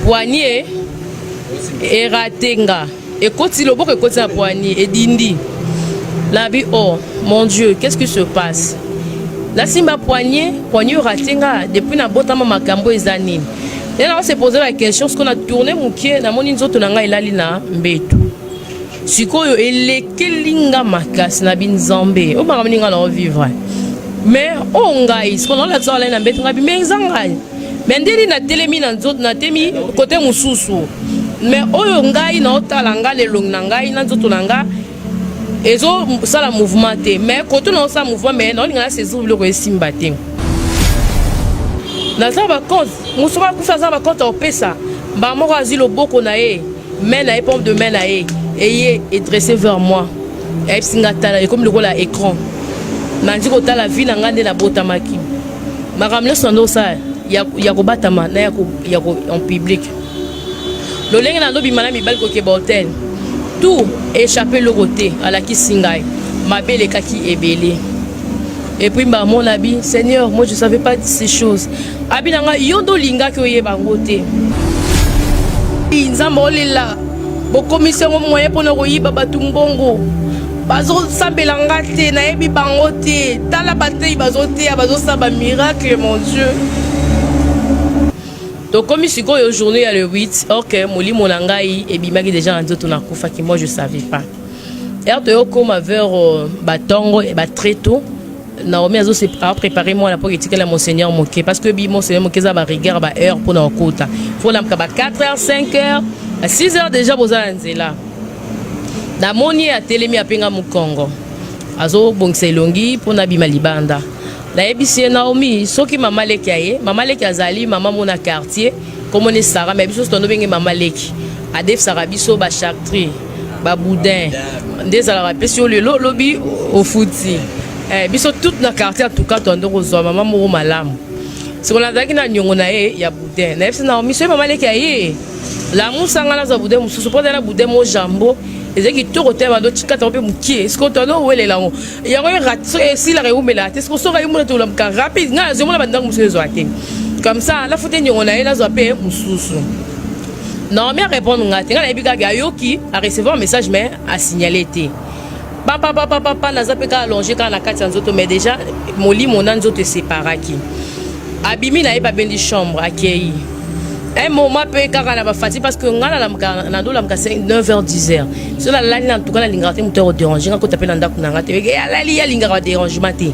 poignet et ratenga et koti loboko et koti na poignet et dindi la bi oh mon Dieu qu'est-ce qui se passe la simba poignet ratenga depuis na botama makambo ezanini et là on s'est posé la question ce qu'on a tourné mukie na moni nzoto na ngai elali na mbetu sikoyo elekelinga makasi na binzambe o bakamoninga na vivre mais on ngai ce qu'on a la tsala na mbetu ngabi menzangai mais ndeli na telemi na nzoto na temi côté mususu mais oyo ngai na otala nga lelong na ngai na nzoto na nga ezo sala mouvement te mais côté na sa mouvement mais na linga saisir le ko esimba te na za ba compte musoka ku fa za ba compte opesa ba moko azilo boko na ye mais na pompe de main na ye et est dressé vers moi et singa tala et comme le la écran mandi ko tala vie na ngande na botamaki makamle sondo sa ya ko batama na ya ko en public le lenge na lobi mana mi bal ko ke botel tout échappé le côté à la kisingai ma belle kaki ebele et puis bah mon abi Seigneur moi je savais pas ces choses abi nanga yondo linga ko ye bangote nzambo lela bo commission moyen pour no yiba batumbongo bazo sambelanga te na yebi bangote tala batei bazote bazo saba miracle mon Dieu. Donc comme ici aujourd'hui à le 8 ok moli monangai et bimaki déjà en tout na kufa qui moi je savais pas et to comme vers batongo et ba très tôt Naomi azo se préparer moi la pour étiquer la monseigneur moké parce que bi monseigneur moké za ba rigueur ba heure pour na kota faut la mka ba 4h 5h à 6h déjà bozala nzela na moni a telemi apenga mukongo azo bongisa elongi pour na bima libanda la ebisi Naomi soki mama leki aye mama leki azali mama mona quartier comme on est Sarah mais biso tondo bengi mama leki adef Sarah biso ba charcuterie ba boudin des ala rapesio le lobby au fouti biso toute na quartier en tout cas tondo ko mama mo malamu si on a daki na nyongo na ye ya boudin na ebisi Naomi so mama leki aye la musanga na za boudin mususu po na boudin mo jambo ezeki to côté ba do tika to pe mukie est-ce que to no wele la ngo yango ratso et si la reumela est-ce que so ga yimuna to la mka rapide nga zo mona bandang mususu zo ate comme ça la foute nyongo na ye la zo pe mususu non mais répondre nga te nga ebika ga yoki a recevoir un message mais a signaler te papa na za pe ka allonger ka na kati nzoto mais déjà moli mona nzoto séparaki abimi na ye pa bendi chambre akei un moment peut car na fatigue parce que ngala na ndo la mka 9h 10h sur la ligne en tout cas la ligne raté moteur déranger quand tu appelles nda kuna ngate la ligne ya dérangement te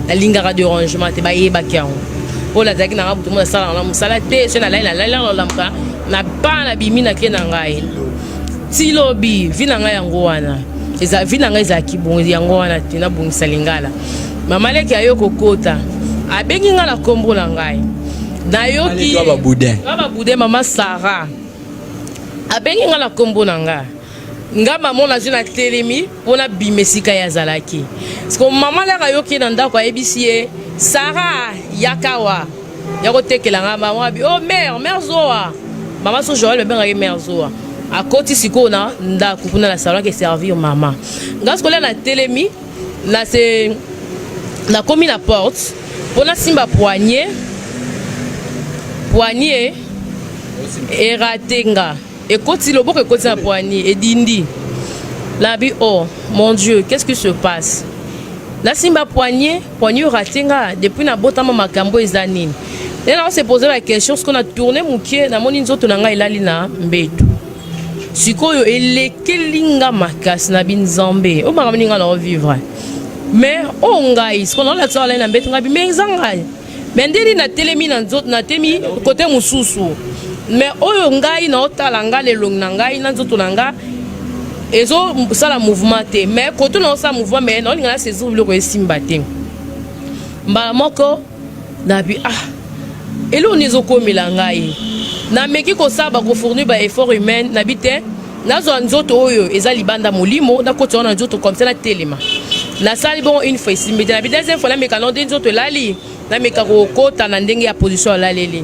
la ligne ya dérangement te ba yeba kiao o la zaki na butu mo sala na musala te sur la ligne la mka na pa na bimi na kena ngai ti lobi vina ngai yango wana eza vina ngai za kibonzi yango wana tina bungisa lingala mama leki ayo kokota abengi ngala kombo na ngai Nayoki baba boudin mama Sarah abengi nga la kombo nanga nga maman na jina telemi pona bimesika ya zalaki parce que maman la yoki na ndako ebisi Sarah yakawa yako tekela nga maman bi oh mère zoa maman so Joël benga ye mère zoa a koti sikona ndako kuna la salon qui servir maman nga skola na telemi na se na komi na porte pona simba poignet et ratenga et koti loboko et koti na poignet et dindi la bi oh mon Dieu qu'est-ce qui se passe la simba poignet ratenga depuis na botama makambo ezanini et là on s'est posé la question ce qu'on a tourné mukie na moni nzoto na ngai elali na mbetu sikoyo elekelinga makasi na binzambe o bakamoninga na vivre mais on ngai ce qu'on a la tsala na mbetu ngabi menzangai mais ndeli na telemi na nzoto na temi côté mususu mais oyo ngai na otala nga lelong na ngai na nzoto na nga ezo sala mouvement te mais côté na sa mouvement mais na linga saisir le ko esimba te mbala moko na bi elo nizo komela ngai na meki ko saba ko fournir ba effort humain na bite na zo nzoto oyo eza libanda molimo na côté na nzoto comme ça na telema na sali bon une fois esimba te na bi deuxième fois na mekano de nzoto lali na meka ko kota na ndenge ya position la leli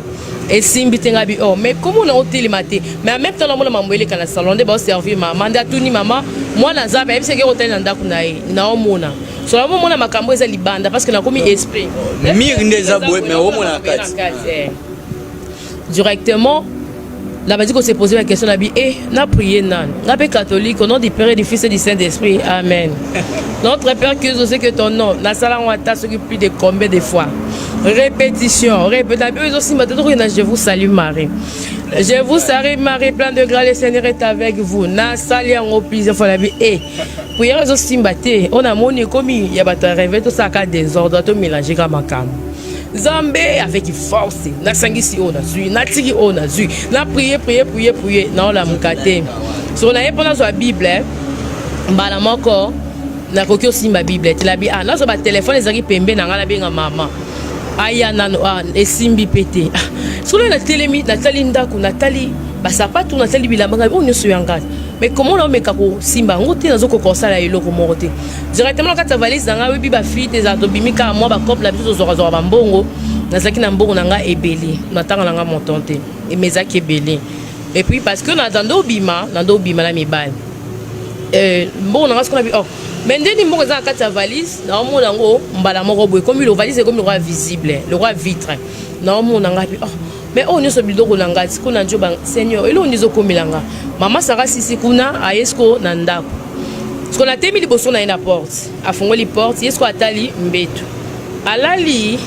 et simbi tenga bi oh mais comment on a hôtel maté mais en même temps on a mamoué kana salon de ba servir maman nda tuni maman moi na za ba ebise ke hôtel na ndako na ye na omona so la mona makambo eza libanda parce que na komi esprit mir ndeza boe mais omona kati directement Là, on s'est posé la question, on a prié, on a catholique, au nom du Père et du Fils et du Saint-Esprit. Amen. Notre Père qui est que ton nom, la salle on t'a plus de combien de fois. Répétition, je vous salue Marie. Je vous salue Marie, plein de grâce, le Seigneur est avec vous. Na salle en plusieurs fois la vie. Et prière aussi mbaté, on a moni comme il y a battu rêver tout ça qu'à désordre, tout mélanger comme un cam. Zambé avec force, na sangisi on a su, na tigi on a su, na prier, non la mukate. So na pendant la Bible, mbala moko na kokyo simba Bible, tu la bi ah, na so ba téléphone ezaki pembe na ngala benga mama. Aya nano ah esimbi pété. Sur la télé na tali ndaku na tali ba sapatu na tali bilamba on nyoso yanga. Mais comment on met kako simba ngote nazo ko kosala eloko morote. Directement quand ta valise nga webi ba fille tes atobimika moi ba couple la biso zora ba mbongo nazaki na mbongo nanga ebele natanga nanga montante et mezaki ebele. Et puis parce que na dando bima la mibale. Mbongo nanga ce qu'on a vu oh mais ndeni mbongo za kata valise na mo nango mbala moko boy comme le valise est comme le roi visible le roi vitre na mo nanga oh mais on ne se biloko nanga tiko na njoba Seigneur elo nizo komilanga mama sara sisi kuna ayesko na ndako ce qu'on a temi liboso na ina porte afongoli porte yesko atali mbetu alali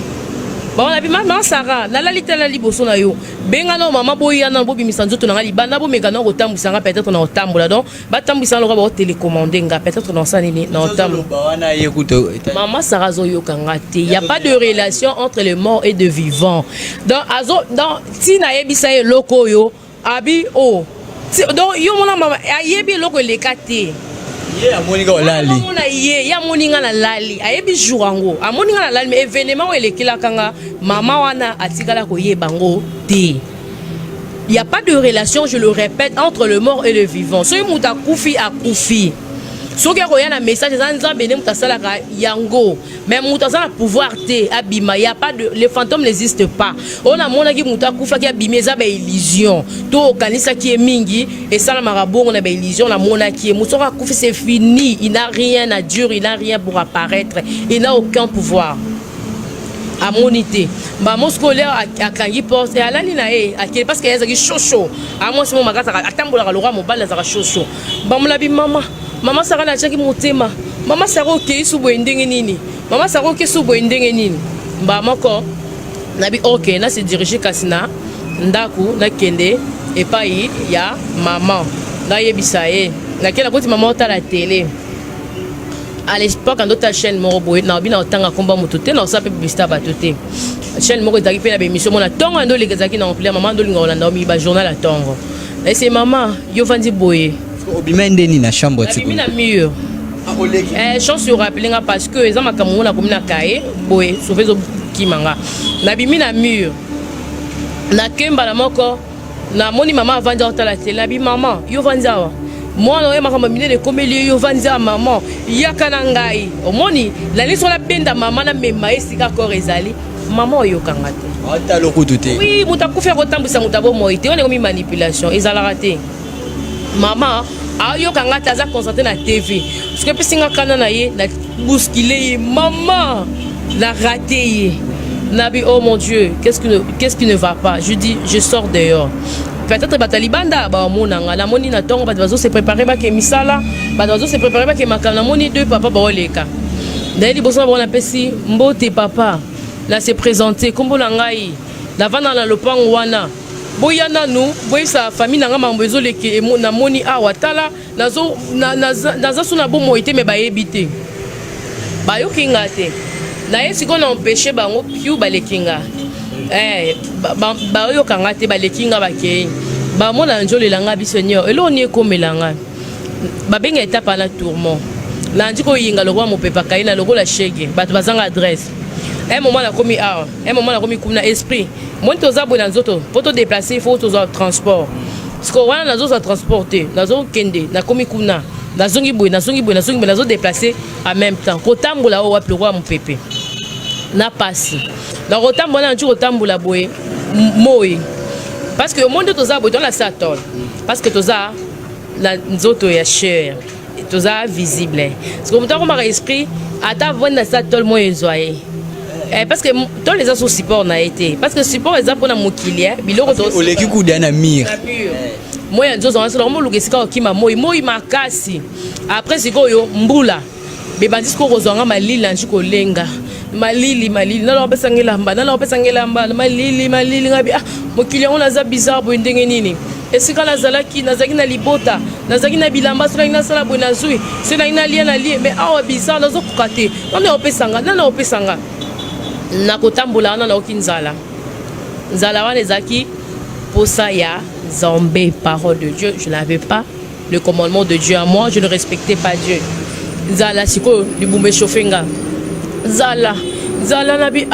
bon la maman sara nalali tala liboso na yo benga na mama boya na bobi misanzoto na libanda bo meka na kotambwisa nga peut-être na otambola donc ba tambwisa lo ba télécommander nga peut-être na sanini na otambola wana yekuto maman sara zo yokanga te y a pas de relation entre le mort et le vivant donc azo donc si na yebisa ye loko yo abi o donc yo mona mama ayebi loko lekate ye amoninga olali mona ye ya moninga na lali ayebi jourango amoninga na lali mais événement elekila kanga mama wana atikala ko ye bango te. Il y a pas de relation, je le répète, entre le mort et le vivant. So muta kufi a kufi. So ke roya na message zanza bene muta sala ka yango. Mais muta sala pouvoir te abima, il y a pas de les fantômes n'existent pas. On a mona ki muta kufa ki abimeza ba illusion. To kanisa ki mingi et sala marabo on a ba illusion la mona ki musoka kufi c'est fini, il n'a rien à dire, il n'a rien pour apparaître, il n'a aucun pouvoir. À moniter ba mon scolaire a kangi porte et alali na e akeli parce que yazaki chocho a moi c'est mon magasa atambola ka lora mobile za chocho ba mulabi mama sara na chaki motema mama sara okay subo ndenge nini mama sara okay subo ndenge nini ba moko na bi okay na se diriger kasina ndaku na kende et pas ya maman na yebisa e na kela koti maman ta la télé. À l'époque, quand d'autres chaînes m'ont reboé, n'a bien autant à combat mototé, n'a pas publicité à batoté. Chaîne m'ont rétabli la émission, mon attend un dollar qui n'a pas maman de l'ingolande, n'a mis journal à tendre. Et c'est maman, yo vandi boye. Au bimende ni na chambre tu. Bimina mur. Chance sur rappeler parce que les hommes Cameroun a comme na caé boye, sauver zo kimanga. Na bimina mur. Na kemba la moko, na moni maman vandi à la télé, na bi maman, yo vandi awa. Moi non ma mine de comélie yo vanza maman yakana ngai omoni la liso la benda maman na mema esika ko ezali maman yo kangate ata lokutu te oui muta kufa ko tambisa mutabo moite on est comme manipulation ezala raté maman ayo kangata za concentré na TV parce que pisinga kana na ye na bousculer maman la raté ye nabi oh mon Dieu qu'est-ce qui ne va pas je dis je sors dehors. Peut-être batalibanda ba monanga la moni na tongo bazo se préparer ba ke misala bazo se préparer ba ke makana moni deux papa ba oleka d'ailleurs bossa ba on appelle mbote papa là se présenter kombo ngai la vana na lopango wana boyana nous boy sa famille nanga mambezo leke na moni awa tala nazo naza suna bo moité mais ba ebité ba yokinga te na yesi ko na empêcher bango piu ba lekinga ba yo kanga te ba lekinga ba ke ba mona njole langa bi Seigneur elo ni ekomelanga ba benga étape na tourment na ndiko yinga lokwa mopepa kaina lokola shege bato bazanga adresse un moment na komi a un moment na komi kuna esprit mon toza bo na nzoto poto déplacer il faut toza transport parce que wana nazo za transporter nazo kende na komi kuna nazongi boy nazo déplacer en même temps kotambola o wapi lokwa mopepe na passe na kotambola nti kotambola boye moi parce que au monde toza boye dans la satol parce que toza la nzoto ya chair toza visible parce que mutako mara esprit ata vona satol moi ezoye parce que tous les autres support n'a été parce que support exemple pour mokili biloko to ole ki kuda na mire moi ya nzozo wana solo mo lukesika okima moi makasi après sikoyo mbula be bandis ko kozwanga malili na njiko lenga malili nalo pesa ngelamba malili ngabi mokili on za bizarre bo ndenge nini esika nazalaki na libota nazaki na bilamba sola ina sala bo na zui sena ina lia na lie mais awa bizarre nazo kokate nana opesanga na kotambola wana na okinzala nzala wana ezaki posa ya Zambé, parole de Dieu, je n'avais pas le commandement de Dieu à moi, je ne respectais pas Dieu. Zala siko libumbe chofenga. Zala nabi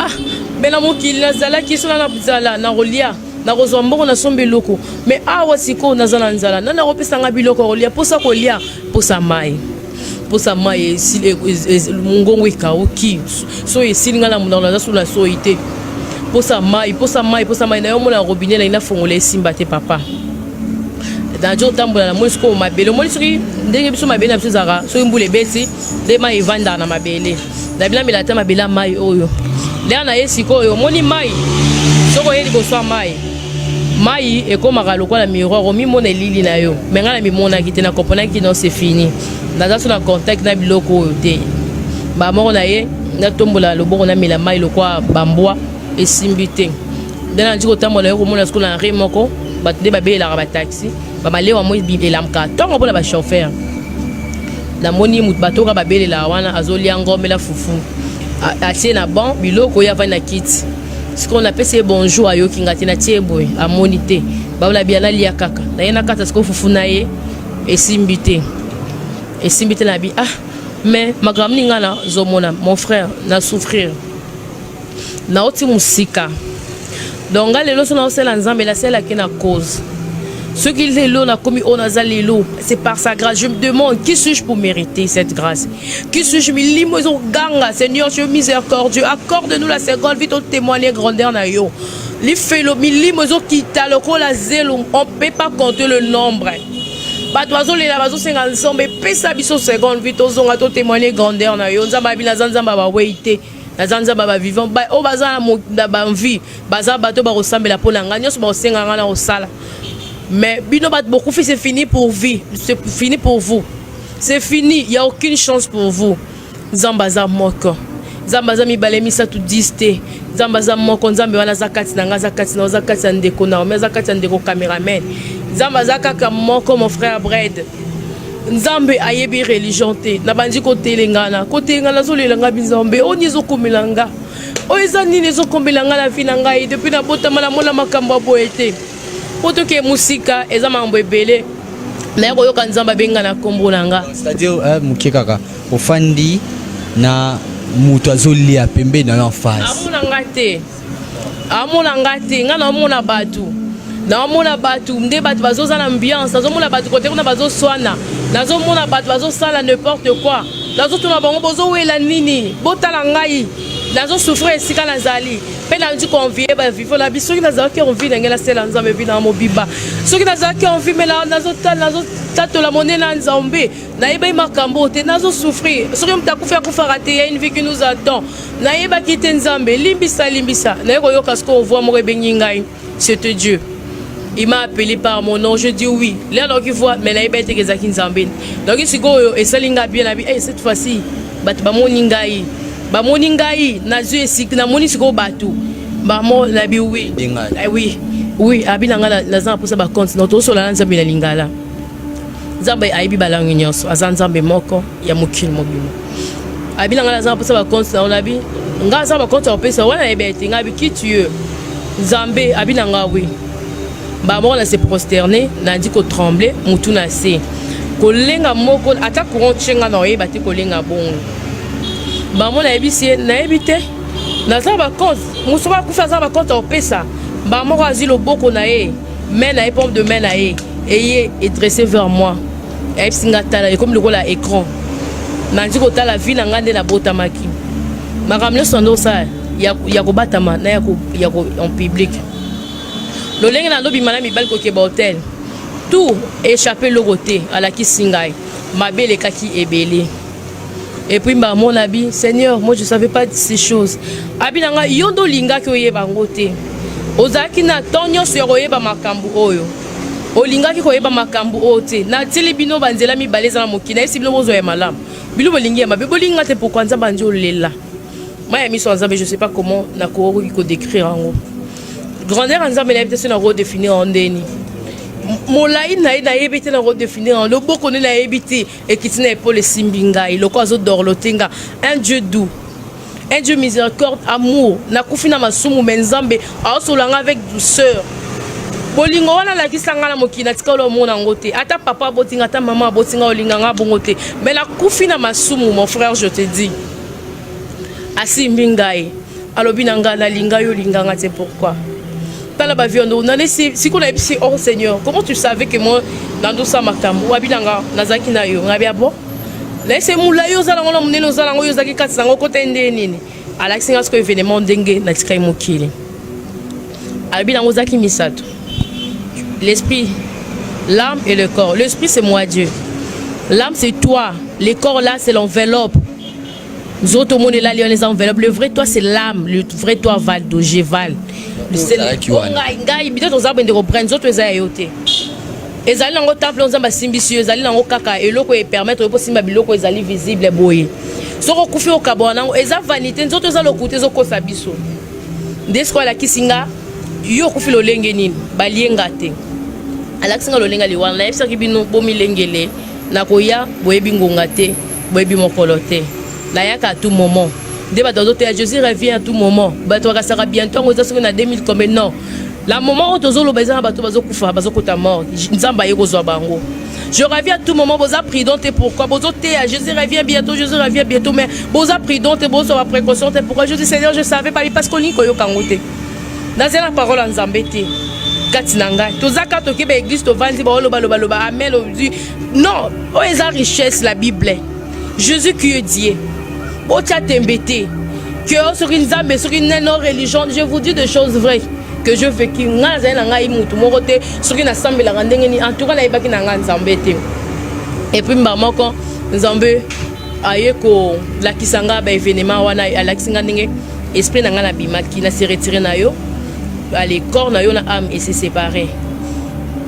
bena mokili na zala kisola na zala na rolia na rozombo na sombe loko. Mais awa siko na zala nzala na ropesanga biloko rolia posa kolia posa mai. Posa mai mungongo ikaoki. So esilinga na munda na sula so ite. Posa mai na yo mona robinet na ina fongola simba te papa dans jo tambola na mosiko mabele molisiki ndenge biso mabele na biso zaka so mbule beti de mai vanda na mabele na bila milata mabela mai oyo le na yesiko oyo moni mai soko yeli boswa mai ekomaka lokola miroir omi mona lili na yo menga na mimona kite na kopona ki non c'est fini naza so na contact na biloko oyo te ba moko na ye na tombola loboko na mila mai lokwa bambwa esimbite dana njiko tambola yo komona siko na remoko batde babelaka ba taxi ba malewa mo elamka tongo bona ba chauffeur na moni mut batoka babelela wana azolia ngomela fufu atie na bon biloko ya va na kit siko na pese bonjour ayo kinga tina tie boy amoni te ba bien na lia kaka na yena kata siko fufu na ye esimbite na bi mais magamni ngana zomona mon frère na souffrir na oti musika donc lelo so na osela nzambe la sela qui na cause ce qu'il lelo na komi onaza lelo c'est par sa grâce. Je me demande qui suis-je pour mériter cette grâce, qui suis-je milimo zo ganga. Seigneur Dieu miséricordieux, accorde-nous la seconde vite au témoigner grandeur na yo li felo milimo zo kita lokola zelo on peut pas compter le nombre bato les bazo senga nzambe pesa biso seconde vite ozonga to témoigner grandeur na yo nzamba bila nzamba ba weite na zanza baba vivant ba o baza na ba vie baza bato ba ressemble pona nganya so ba senga ngana osala mais bino bat beaucoup fait c'est fini pour vie, c'est fini pour vous, c'est fini, il y a aucune chance pour vous. Zambaza moko zambaza mibale misa tout diste zambaza moko nzambe wana zakati na nga zakati na zakati ndeko na me zakati ndeko cameraman zambaza kaka moko mon frère Bred nzambe ayebi religion te na bandi côté lengana zo lelanga bizambe onizo komilanga o eza nini zo komilanga la vie na ngai depuis na botama na mona makambo boete poto ke musika eza mambo ebele na yako yoka nzamba benga na kombo nanga c'est-à-dire mukekaka ofandi na mutu azolia pembe na l'enfance amona ngate nga na mona batu nde batu bazoza na ambiance nazomona batu kote kuna bazoswana nazomona batu bazosala n'importe quoi nazotuna bango bozowela nini botala ngai nazosouffrir esika nazali mpe nandi convie bavivo na biso soki nazalaki envie ndenge nasala nzambe vi na mobiba soki nazalaki envie me nazotatola monene na nzambe nayebaki makambo te nazosouffrir soki moto akufaka te ya une vie qui nous attend nayebaki te nzambe limbisa naye koyoka siko ovoi moko ebengi ngai c'est Dieu. Il m'a appelé par mon nom, je dis oui. Là, donc il voit, mais là, il va être Gezaki Nzambe. Donc il se dit, et ça, il a bien habillé. Cette fois-ci, Bamoningaï, Nazu et Sik, Namoni Siko Batu. Bamo, Nabi, oui. Oui, Abinanga, la Zan pour ça, compte. Notre sur la Nzambe, la Lingala. Zambé, Aibi Balang Union, Azanzambe Moko, Yamukin Mobile. Abinanga, la Zan pour ça, compte. On a dit, Ngaza, compte, on peut ça, on a été, Nabi, qui tu es Zambé, Abinanga, oui. Bamor na se prosterner na dit ko trembler mutu na se kolenga moko ata courant chenga na yeba te kolenga bon bamor na ebisi na ebite na za ba compte musoba kufa za ba compte opesa bamor azilo boko na e mais na pomme de main na e et est dressé vers moi et singa tala comme le la écran na dit ko tala vie na ngande na botamaki makamle sondo sa ya ko batama na ya ko en public. Le lingue na lobi mana mi bal ko ke hotel tout échappé le côté à la kisingai ma belle kaki ebele Et puis mon abi, Seigneur, moi je savais pas de ces choses. Abi nanga yondo linga ki oyeba ngote. Ozaki na tonyo sur oyeba makambu oyo. Olinga ki koyeba makambu ote. Na tili bino banzela mi baleza na mokina esi bino bozo ya malam. Bilo bolingi ya mabe bolinga te pourquoi nzamba njo lela. Moi mi so nzamba je sais pas comment na ko ko décrire ngo. Grandeur nzamba na peut-être na redéfinir en deni. Molai na yebite na redéfinir en le boko na yebite et qui tient épaule simbinga il ko azo dorlotenga un Dieu doux. Un Dieu miséricorde, amour, na kufina masumu menzambe, aosolanga avec douceur. Bolingo wana la kisanga na mokina tika lo mona ngote. Ata papa botinga, ata maman botinga olinga nga bongote. Mais la kufina masumu mon frère je te dis. Asi mbingai. Alobi nanga na linga yo linga nga c'est pourquoi. Tala ba viondo na si ko na bisi oh Seigneur, comment tu savais que moi dans ça makambo wabinanga nazaki na yo ngabi abo? Laissez moula yo zala ngona munene zala ngo yo zaki katsa ngo kote ndenini. Alaksinga ce que événement ndenge na tika mokili. Albina ngo zaki misato. L'esprit, l'âme et le corps. L'esprit c'est moi Dieu. L'âme c'est toi. Le corps là c'est l'enveloppe. Nous autres monde là les enveloppes. Le vrai toi c'est l'âme. Le vrai toi Valdo, Géval. C'est ngai bito tozaba ndeko prendre autres za yote. Ezali nango temple on zamba simbisio ezali nango kaka eloko e permettre po simba biloko ezali visible boye. Soko kufi o kabona nango eza vanité nzoto za lokuté zo kosa biso. Ndesko la kisinga yo kufi lo lenge nini balienga te. Alaksinga lo lenga liwana na efsa kibino bomi lengele na koya boyebi ngonga te boyebi mokolo te. La yaka à tout moment. Débat d'autres Jésus revient à tout moment. Bato ka sera bientôt on est na 2000 comme non. La moment où tozolo bazana bato bazokufa bazokota mort. Nzamba yekozwa bango. Je reviens à tout moment boza prudent et pourquoi bozo te Jésus revient bientôt mais boza prudent et bozo précaution et pourquoi je dis Seigneur je savais pas parce qu'on niko yo kangote. Dans la parole en zambete. Katinanga tozaka to kebe église to vandi ba loba amen non, o eza richesse la Bible. Jésus qui est Dieu. O tia tembete. Que sur une zambe sur une non religion, je vous dis des choses vraies. Que je fais qui ngaza na ngai mutu morote soki na sambe la ndenge ni en tout cas na ibaki na ngai nzambete et puis mbamoko nzambe ayeko la kisanga ba événement wana ala kisinga ndenge esprit na ngana bimaki na se retirer na yo les corps na yo na âme et se séparer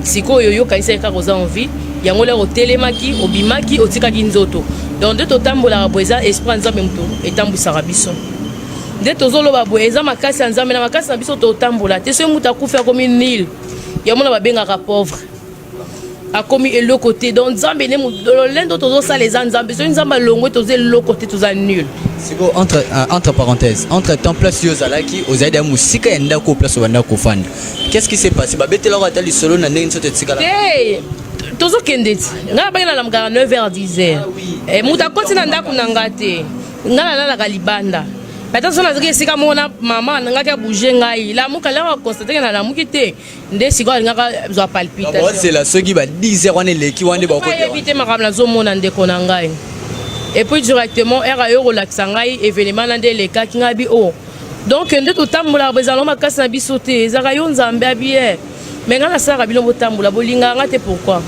siko yo kanisa ka roza envie yango le otelemaki obimaki otikaki nzoto donc de totambola boza esprit nzambe mutu etambusaka biso. Dès tozolo babwe eza makasi nzambe na makasi na biso totambola te so muta kufa comme une nil ya mona babengaka pauvre a commis et le côté donc nzambe ne lendo tozo sa les nzambe so nzamba longo tozo le côté toza nul. Siko entre parenthèses entre temps place yo zalaki ozaida musika enda ko place wanda ko fanda. Qu'est-ce qui s'est passé ba betela ko atali solo na ndenge sote tsikala hey tozo kendeti nga ba na mgara 9h10 et muta kontina ndako nangate ngala la kalibanda. Maintenant on a dit que c'est comme maman n'a bougé ngai la muka la constater que na mukite nde siko ngaka zo palpiter c'est la ceux qui va 10h on est les qui wande ba ko éviter makam na zo mona ndeko na ngai et puis directement era yo relaxa ngai événement na nde les cas ki ngabi o donc nde to tambola bezalo makasi na biso te ezaka yo nzambe abie mais ngana sara bino botambola bolinga ngate pourquoi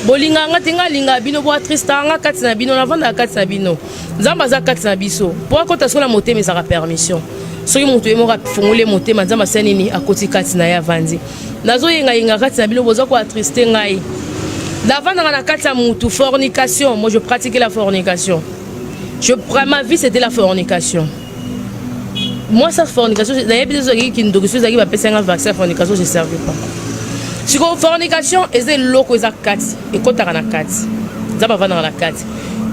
bolinga ngate ngalinga bino bo triste nga kati na bino na vanda kati na bino nzamba za kati na biso pour ko tasola motema ezaka permission soki mutu emo fungule motema nzamba sanini akoti kati na ya vandi nazo yenga yenga kati na bino boza ko triste ngai la vanda na kati ya mutu fornication moi je pratiquais la fornication ma vie c'était la fornication moi ça fornication d'ailleurs des gens qui ndoko ceux qui va passer un vaccin fornication je servais pas si ko fornication eze loko eza kati ekotaka na kati nzamba vanda na kati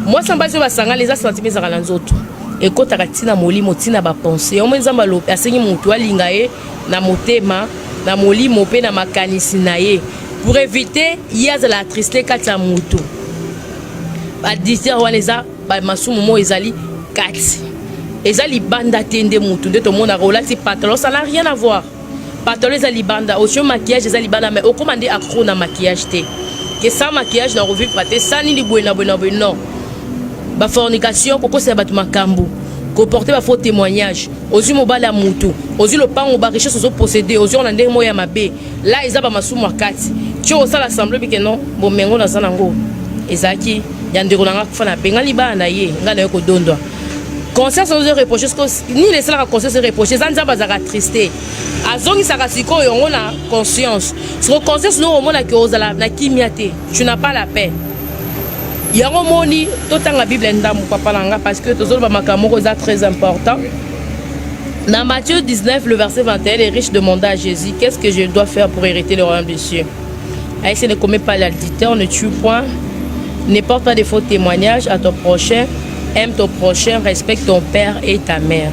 moi samba so basanga les sentiments za la nzoto ekotaka tina molimo tina ba penser au nzamba lo asengi mutu alinga ye na motema na molimo pe na makanisi na ye pour éviter ya la tristesse kati ya mutu ba disir wana eza ba masumu mo ezali kati ezali banda tende mutu nde to mona rolati pantalon ça n'a rien à voir pantalon ezali banda au maquillage ezali banda mais au commandé accro na maquillage te que sans maquillage na revivre te sans ni buena non ba fornication koko se batu makambu ko porter ba faux témoignage ozu mobala mutu ozu le pango ba richesse ozo posséder ozu on ndenge moya mabe là eza ba masumu akati tio ça l'assemblée bi que non bon mengo na zanango ezaki ya ndeko na nga kufa na benga libala na ye nga na yo kodondwa conscience ozo reprocher ni les la conscience reprocher ça nzamba za triste azongi saka sikoyo ngo na conscience sur conscience no mona ke ozala na kimia te tu n'as pas la paix yango moni totanga bible ndamu papa nanga parce que tozolo ba makamoko za très important. Dans Matthieu 19 le verset 21 les riches demandaient à Jésus qu'est-ce que je dois faire pour hériter le royaume des cieux. Aïe, ne commets pas l'adultère, ne tue point, ne porte pas de faux témoignages à ton prochain. Aime ton prochain, respecte ton père et ta mère.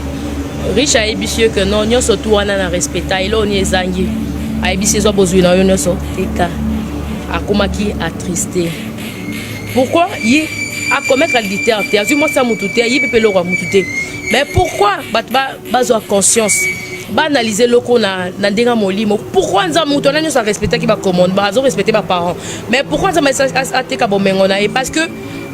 Riche a ébissé que non, nous sommes tous en respectant. Il on est zangi. A ébissé soit besoin de nous sommes teka. A komaki attristé. Pourquoi il a commettre l'adultère? Tu moi ça moutouté, il peut le roi moutouté. Mais pourquoi bazo conscience? Ba analyser le qu'on a ndenga molimo. Pourquoi nous avons nous ça respecter qui va commande, bazo respecter mes parents. Mais pourquoi ça m'a teka bomengona? Parce que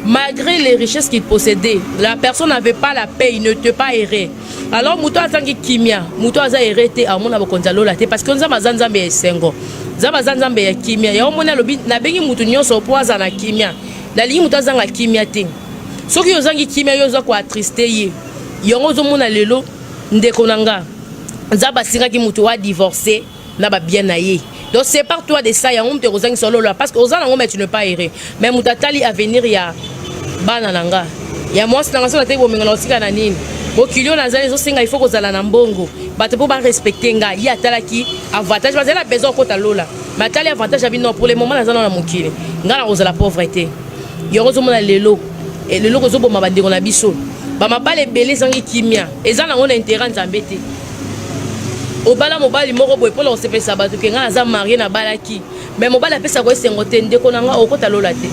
malgré les richesses qu'il possédait, la personne n'avait pas la paix, il ne te pas errer. Alors, Mouto a tangi kimia, Mouto a erré à mon abokonzalo la parce que nous avons zanzambe et sengo. Zanzambe et kimia. Ya omona lobi na bengi Mouto nyonso poaza na kimia. La ligne Mouto zanga kimia te. Ce qui ozangi kimia yoza ko attristé ye. Yongo zo mona lelo ndeko nanga. Zaba singa ki Mouto a divorcé na ba bien na ye. Donc sépare-toi de ça, il y a un petit solo là parce que aux ans tu ne pas errer. Mais mutatali à venir il y a banananga. Il y a moi c'est dans la tête au mengo aussi kananine. Au kilio na zali zo singa il faut que zala na mbongo. Bato pour pas respecter nga, il y a talaki avantage parce que la besoin ko talola. Mais tali avantage abi non pour le moment na zala na mukile. Nga na oza la pauvreté. Yo zo mona lelo. Et lelo ko zo bomba bandeko na biso. Ba mabale belé sangi kimia. Ezana on a intérêt nzambete. Obala mobali moko boy pour se faire sabato ke nga za marié na balaki mais mobali apesa ko sengote ndeko nanga okota lola te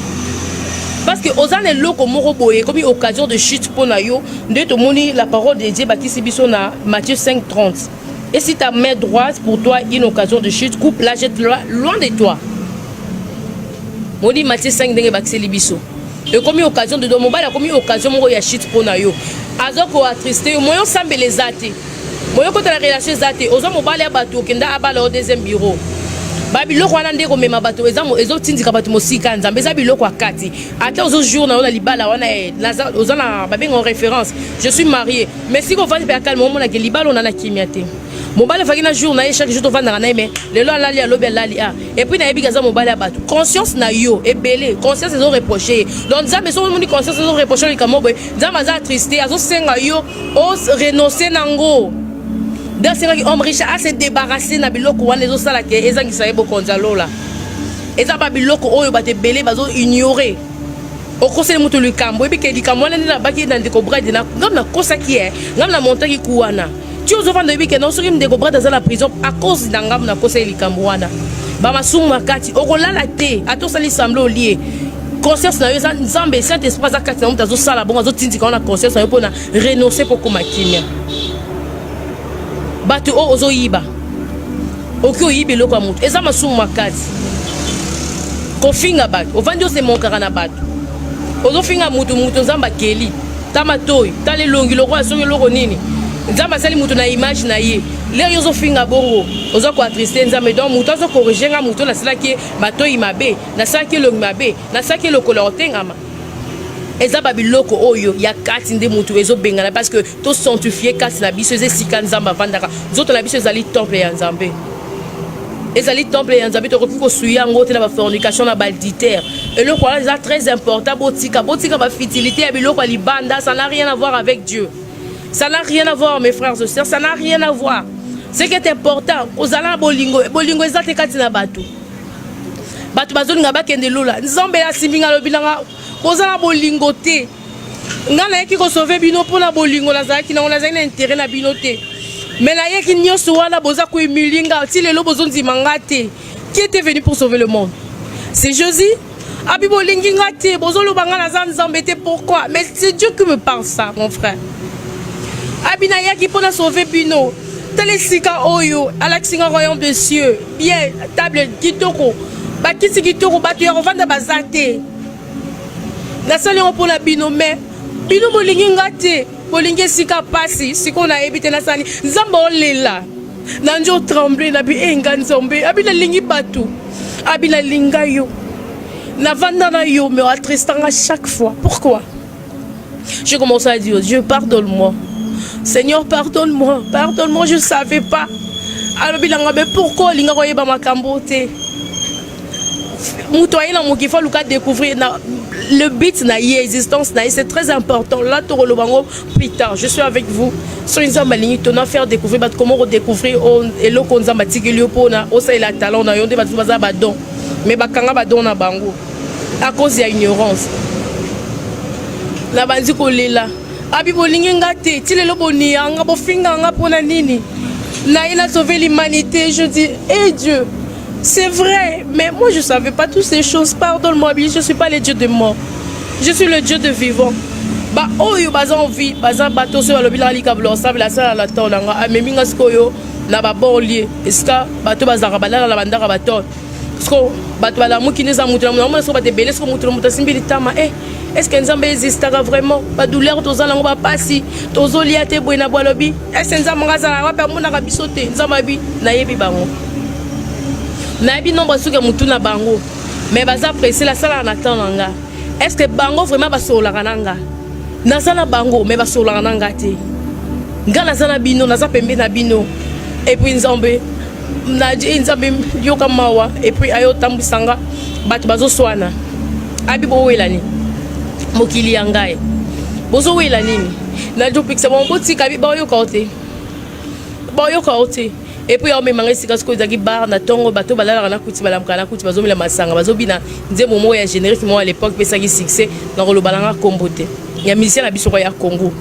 parce que ozane loko moko boy comme occasion de chute pour na yo ndeto moni la parole de Dieu bakisi biso na Matthieu 5:30 et si ta main droite pour toi une occasion de chute coupe la jette-la loin de toi moni Matthieu 5 ndenge bakisi biso et comme occasion de mobali comme occasion moko ya chute pour na yo azoko attristé moyo sambele zate. Moyo kota la relation zate ozo mobali ya bato kenda abala au deuxième bureau babiloko wana ndeko mema bato ezo tindika bato mosika nzambe za biloko akati ata ozo jour na ona libala wana ozo na babenga référence je suis marié mais si ko vandi pe calme mo na ke libala ona na kimiate mobali faki na jour na chaque jour to vanda na mais lelo alali alobi alali a et puis na yebiga za mobali ya bato conscience na yo ebele conscience ezo reprocher donc nzambe so mo ni conscience ezo reprocher likamobo nzambe za triste azo senga yo o renoncer nango. Dans ce qui homme riche a se débarrasser na biloko wana ezo sala ke ezangisa yebo konzalo la eza ba biloko oyo ba te belé bazo ignorer au conseil mutu likambo ebi ke likambo wana na baki na ndeko bride na ngam na kosa ki ngam na monta ki kuwana tu ozo vanda ebi ke non soki ndeko bride za la prison à cause na ngam na kosa likambo wana ba masumu makati okolala te atosali semble au lié conscience na yo nzambe saint esprit za kati na mutu azo sala bon azo tindika ona conscience na yo pona renoncer pour komakimia bato o ozo yiba okyo yibe loko ya mutu eza masumu makati kofinga bato ovandi ose monkaka na bato ozo finga mutu nzamba keli tama toyi tale longi loko asoki loko nini nzamba asali mutu na image na ye lero yo ozo finga bongo ozo ko attriste nzambe donc mutu azo corriger nga mutu nasalaki batoyi mabe nasalaki longi mabe nasalaki lokola otengama eza babiloko oyo ya kati nde mutu ezo bengana parce que to sanctifier kati na biso eze sika nzamba vandaka zoto na biso ezali temple ya nzambe ezali temple ya nzambe to ko suya ngo te na ba fornication na balditaire et le quoi c'est très important botika ba fertilité ya biloko libanda ça n'a rien à voir avec Dieu ça n'a rien à voir mes frères et sœurs ça n'a rien à voir ce qui est important ozala bolingo ezate kati na bato bazolinga bakende lola nzambe ya simbinga lobilanga kozala bolingo te ngana yeki ko sauver bino pona bolingo nazaki na onazaki na intérêt na bino te mais na yeki nyoso wana boza ko imilinga ti lelo bozonzi mangate qui était venu pour sauver le monde c'est Jésus abi bolingi ngate bozolo bangana za nzambe te pourquoi mais c'est Dieu qui me parle ça mon frère abi na yeki pona sauver bino tele sika oyo alaxinga royaume des cieux bien table kitoko bakisi kitoko bato ya kovanda bazate nasali on pour la bino mais bino bolingi ngate bolingi sika pasi siko na ebite nasali nzamba olela na njo trembler na bi enga nzombe abina lingi batu abina linga yo Navandana yo me attristant à chaque fois. Pourquoi? Je commence à dire, Dieu, pardonne-moi. Seigneur, pardonne-moi. Pardonne-moi, je ne savais pas. Alors, mais pourquoi il y a ma cambote? Il faut découvrir le but de l'existence, c'est très important. Là, plus tard, je suis avec vous. Sur une zone maligne, on a faire découvrir comment redécouvrir et le qu'on a bâti pour la talent, on a eu des badons, mais bakanga badon na bango à cause de l'ignorance. La bandi ko lela. Abi bolingi ngate, ti lelo boni anga bo finga nga pona nini. Na il a sauvé l'humanité, je dis, eh Dieu. C'est vrai, mais moi je ne savais pas toutes ces choses. Pardonne-moi, je ne suis pas le Dieu de mort. Je suis le Dieu de vivant. Bah, oh, yo, bazan vie, bazan bateau sur le bilan, la sable, la salle, la toile, la meminga skoyo, la babon lié. Est-ce que bateau bazarabala, la bandara bateau? Est-ce que bateau la mou qui nous a montré, on a sauvé des belles, est-ce que nous avons simbi tama, est-ce que Nzambe existera vraiment? Pas douleur, tous en va passer, tous en lié à tes bouina boalobi. Est-ce que Nzambe va permettre à rabisoter? Nzambe, naïe bango. Nabi non basu ke mutu na bango mais baza pressé la sala en attendant. Est-ce que bango vraiment basola kananga na sala bango mais basola kananga te ngana sana bino na za pembe na bino et puis Nzambe na di Nzambe yoka mawa et puis ayo tambusanga batu bazo swana abi bo welani mokili yangae bozo wela nini na jo pixa bon botika bi ba yo kote ba yo kote. Et puis on me mangue si kasko zaki bar na tongo bato balala na kuti balamka na kuti bazomila masanga bazobina nze momo ya générique moi à l'époque pesa ki succès na rolo balanga kombote ya musicien na biso ya Congo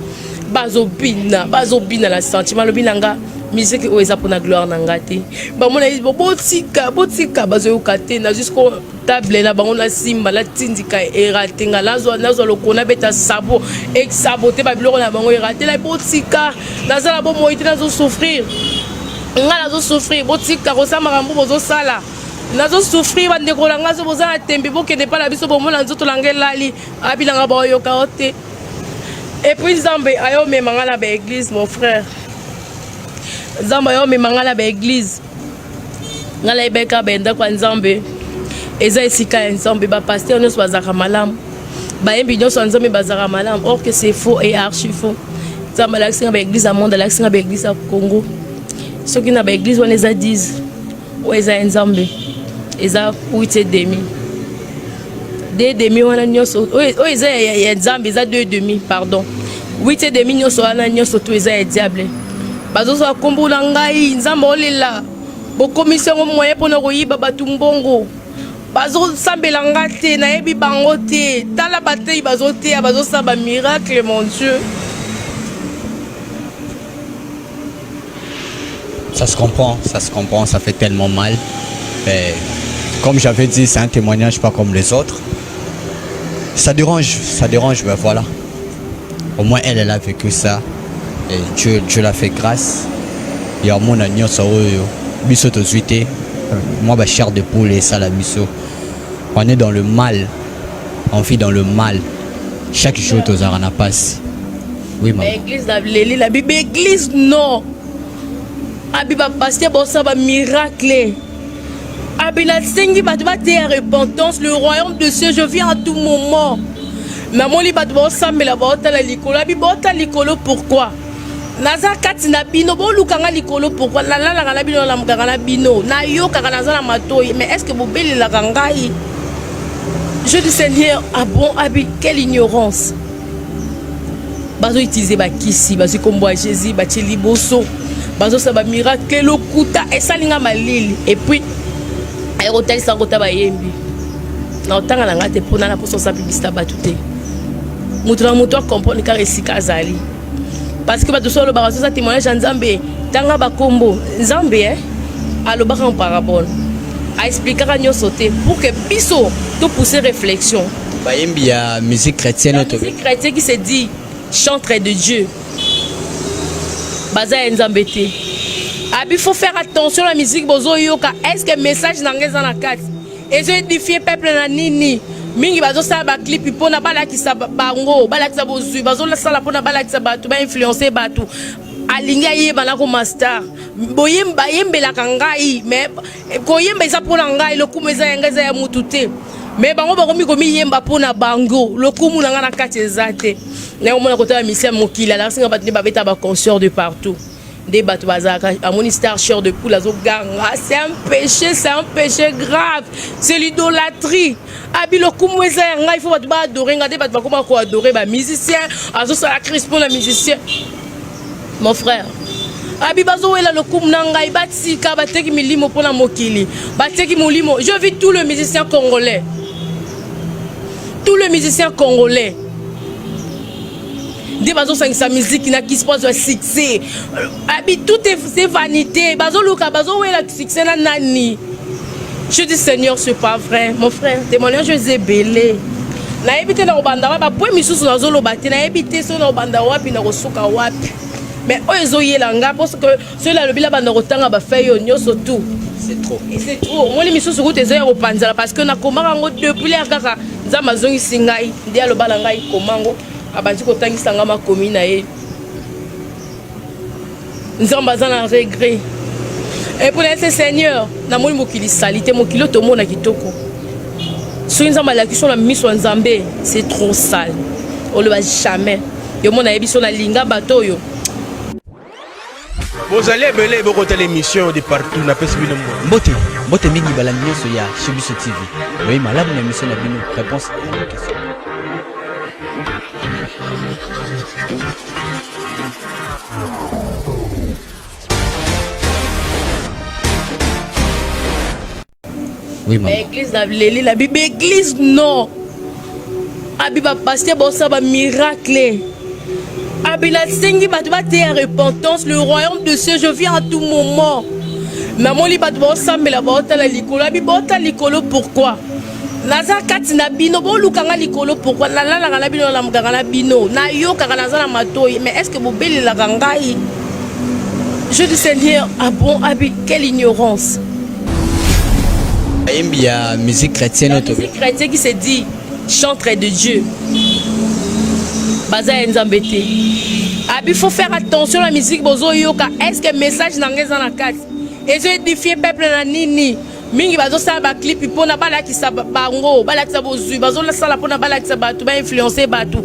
bazobina la sentiment lobinanga musique o eza pour na gloire na ngate ba mona botika bazoyoka te na jusqu'au table na bango na simba la tindika eratenga nazo lo kona beta sabo et saboter ba biloko na bango eraté la botika nazala bo moite nazo souffrir. Nazo souffrir, botika kosa marambo bozo sala. Nazo souffrir bande ko langa zo boza na tembe boke ne pas la biso bomo na nzoto langelali abilanga ba yo kaote. Et puis Nzambe ayo me mangala ba église mon frère. Nzambe ayo me mangala ba église. Ngala ibeka benda kwa Nzambe. Eza esika Nzambe ba pasteur no bazaka malam. Ba yembi nyo so Nzambe bazaka malam. Or que c'est faux et archi faux. Nzambe la singa ba église à monde la singa ba église à Congo. Ceux qui n'ont pas l'église, on les a dit, ou ils ont Nzambe, ils ont 8,5. 2,5, on a nyoso, ou ils ont Nzambe, ils ont 2,5, pardon. 8,5, nyoso, on a nyoso, tous ils ont diable. Bazo so kombo nangai, Nzambe olela. Bo commission au moyen pour nous royiba batumbongo. Bazo sambelanga te, na yebi bango te, tala bataille bazo te, bazo samba miracle, mon Dieu. Ça se comprend, ça fait tellement mal. Mais comme j'avais dit, c'est un témoignage pas comme les autres. Ça dérange, mais voilà. Au moins elle a vécu ça. Et Dieu l'a fait grâce. Il y a mon agneau, ça biso to zuité. Moi, ma chair de poule et ça la biso. On est dans le mal. On vit dans le mal. Chaque jour, tu as un passe. Oui, maman. L'église, la Bible, l'église, non. Abiba pasteur bossa ba miracle. Abila sengi batba te repentance le royaume de Dieu je viens à tout moment. Maman li batba sambe la bota la likolo abi bota likolo pourquoi? Naza kati na bino bo lukanga likolo pourquoi? La la bino la mukanga na bino. Na yo kaka naza na matoi mais est-ce que vous beli la kangai? Je dis Seigneur, ah bon abi quelle ignorance. Bazo utiliser ba kisi, bazo kombo Jésus, ba teli boso. Bazo sa ba miracle lo kuta esalinga malili et puis ay hotel sa kota ba yembi na otanga na ngate pona na poso sa publicité batute mutu na mutu comprendre ka resika azali parce que bato solo ba sa témoignage Nzambe tanga ba kombo Nzambe alobaka en parabole a expliquer ka nyoso te pour que biso to pousser réflexion ba yembi ya musique chrétienne auto musique chrétienne qui se dit chanteur de Dieu. Baza Nzambe te. Il faut faire attention à la musique bozo yoka. Est-ce que le message n'engage na carte? Et je édifie peuple na nini. Mingi bazo sa ba clip pona bala ki sa bango, bala ki sa bozu, bazo la sala pona bala ki sa batu, ba influencer batu. Alinga ye bana ko master. Boyemba yembe la kangai, mais koyemba isa pona ngai le kumeza ngeza ya mutute. mais bango bakomi komi yemba pona bango lokumu nanga na kati ezate na omona kota misia mokila la singa batni babeta ba concert de partout des bateaux bazaka amoni star cher de poule azo ganga c'est un péché grave, c'est l'idolâtrie. Abi lokumu eza nga il faut battu ba adorer nga des bateau bakoma ko adorer ba musicien azo sala Christ pour la musicien mon frère. Abi bazo wela lokumu nanga ibatika bateki milimo pona mokili bateki molimo. Je vis tout le musicien congolais. Tout le musicien congolais. Des bazo sang sa musique n'a qui se passe succès. Abi tout est vanité. Bazo luka bazo wela succès na nani. Je dis Seigneur, c'est pas vrai. Mon frère, témoignage je les belé. Na ebité na obanda ba po misusu na zolo bate na ebité so na obanda wapi na kosuka wapi. Mais ozo yelanga parce que cela le bila banda kotanga ba fait yo nyoso tout. C'est trop. Et c'est trop. Moi les misusu route ezo ya kopanzala parce que na komaka ngo depuis les kaka nzamba zongi singai ndia lo bala ngai komango abandi kotangisa nga makomi na ye. Nzamba zana regret. Et pour laisser Seigneur, na moni mokili salité mokilo to mona kitoko. Soki nzamba la question na miso nzambe, c'est trop sale. On le va jamais. Yo mona yebiso na linga bato yo. Vous allez belé beaucoup de l'émission de partout na pesi bino Mbote mingi bala nyonso ya Shibiso TV. Oui, malamu na émission na bino réponse à la question. Oui, maman. L'église la Bible église non. Abiba pasteur bossa ba miracle. Abila sengi batu ba te repentance le royaume de Dieu je viens à tout moment. Maman li batu bossa me la bota la likolo abi bota likolo pourquoi? Naza kati na bino bo lukanga likolo pourquoi? La la bino la muganga na bino. Na yo kaka naza na matoyi mais est-ce que vous beli la gangai? Je dis Seigneur, ah bon abi quelle ignorance. Il y a musique chrétienne. La musique chrétienne qui se dit chantre de Dieu. Baza enzambete. Abi faut faire attention à la musique bozo yoka. Est-ce que message n'angeza na kati? Et je édifier peuple na nini. Mingi bazo sa ba clip pona bala ki sa bango, bala ki sa bozu, bazo la sala pona bala ki sa batu, ba influencer batu.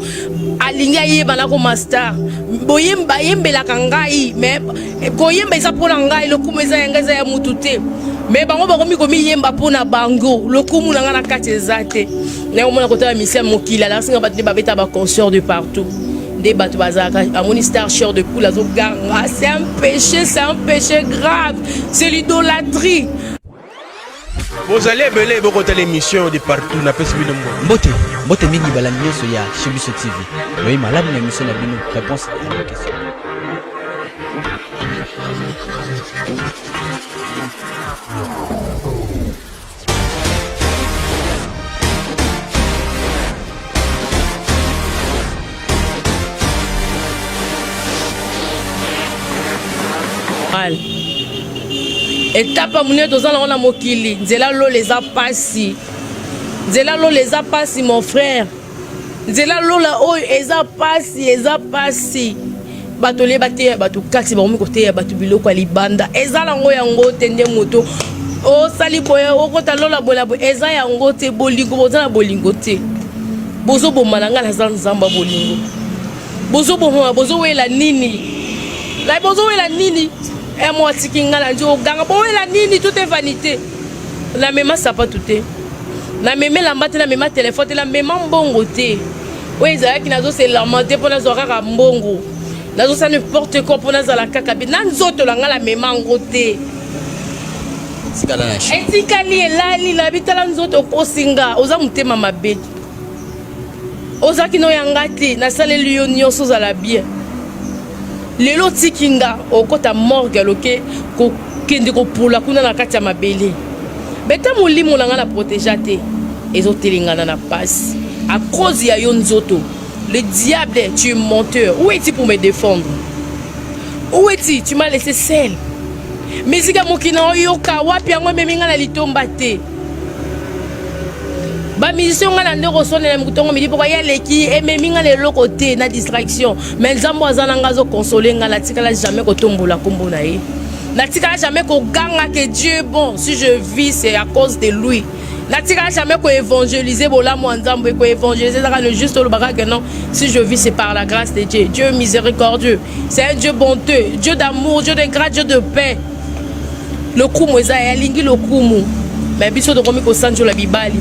Alinga yeba na ko master. Boyemba yembela kangai, mais koyemba isa pona ngai lokumu eza yangeza ya mutute. Mais bango bakomi komi yemba pona bango lokumu nanga na kati ezate na omona kota misia mokila la singa batni babeta ba concert de partout des bateaux bazaka amoni star cher de poule azo ganga c'est un péché grave, c'est l'idolâtrie. Vous allez belé beaucoup de l'émission de partout na pesi bino Mbote mingi bala nyonso ya Shibiso TV. Oui, malamu na émission na bino réponse à la question. Étape à mounir dans la mokili. Nzela lo les a passés. Nzela lo les a passés, mon frère. Nzela lo la o les a passés. Batolé baté batou kaksi ba côté ya batou biloko libanda. Ezala ngo ya ngo tende moto. O sali boya o kota lo la bola bo eza ya ngo te bolingo bozana bolingo te. Bozo bo malanga na zamba bolingo. Bozo bo bozo wela nini. La bozo wela nini. Et moi, si tu as la nini, tout est vanité. La même ça pas tout est. La même la matin, la même téléphone, la même bongo té. Oui, ça qui n'a pas c'est la matin pour nous avoir bongo. N'a pas n'importe quoi pour nous la kakabi. N'a pas la même ngoté. Et si kali est là, il habite là nous autres au singa. Osa monter mama bête. Osa qui n'a yangati, na salle lyonio sous à la bien. Lelo tikinga okota morgue loke ko kende ko pula kuna na kati ya mabele beta molimo langa na protéger te ezotelingana na passe à cause ya yo nzoto. Le diable, tu es menteur. Où es-tu pour me défendre? Où es-tu? Tu m'as laissé seul. Mais si mokina yoka wapi yango meminga na litomba te. Ba musicien ngana ndeko sonela mukutongo midi pourquoi ya leki et meminga le lokote na distraction. Mais nzambo azana ngazo consoler ngala tikala jamais ko tombola kombo na ye. Na tikala jamais ko ganga que Dieu est bon. Si je vis c'est à cause de lui. Natika jamais ko évangéliser bola mo nzambe ko évangéliser ça le juste le baga que non si je vis c'est par la grâce de Dieu. Dieu miséricordieux, c'est un Dieu bonteux, Dieu d'amour, Dieu de grâce, Dieu de paix. Le kumu eza ya lingi le kumu mais biso to komi ko sanjo la bibali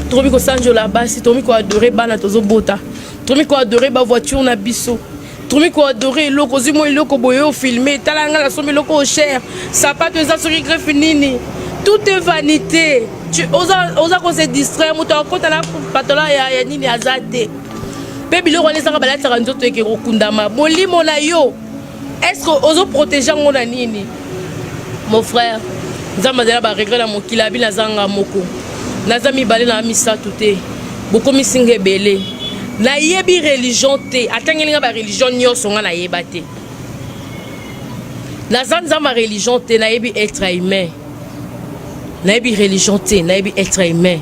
to komi ko sanjo la basi to komi ko adorer bana tozo bota to komi ko adorer ba voiture na biso to komi ko adorer loko zimo loko boyo filmer talanga la somme loko cher sapato eza sur greffe nini tout est vanité. Tu osa ko se distraire muto akota na patola ya nini azate pe biloko les sanga balata ka nzoto eke kokundama molimo na yo est-ce que ozo protéger ngona nini mon frère nzamazela ba regret na mokila bi nazanga moko nazami balé na misa touté boko misinga belé na yebi religion te atangelinga ba religion nyoso nga na yebate nazanza ma religion te na yebi être humain na yebi religion te na yebi être humain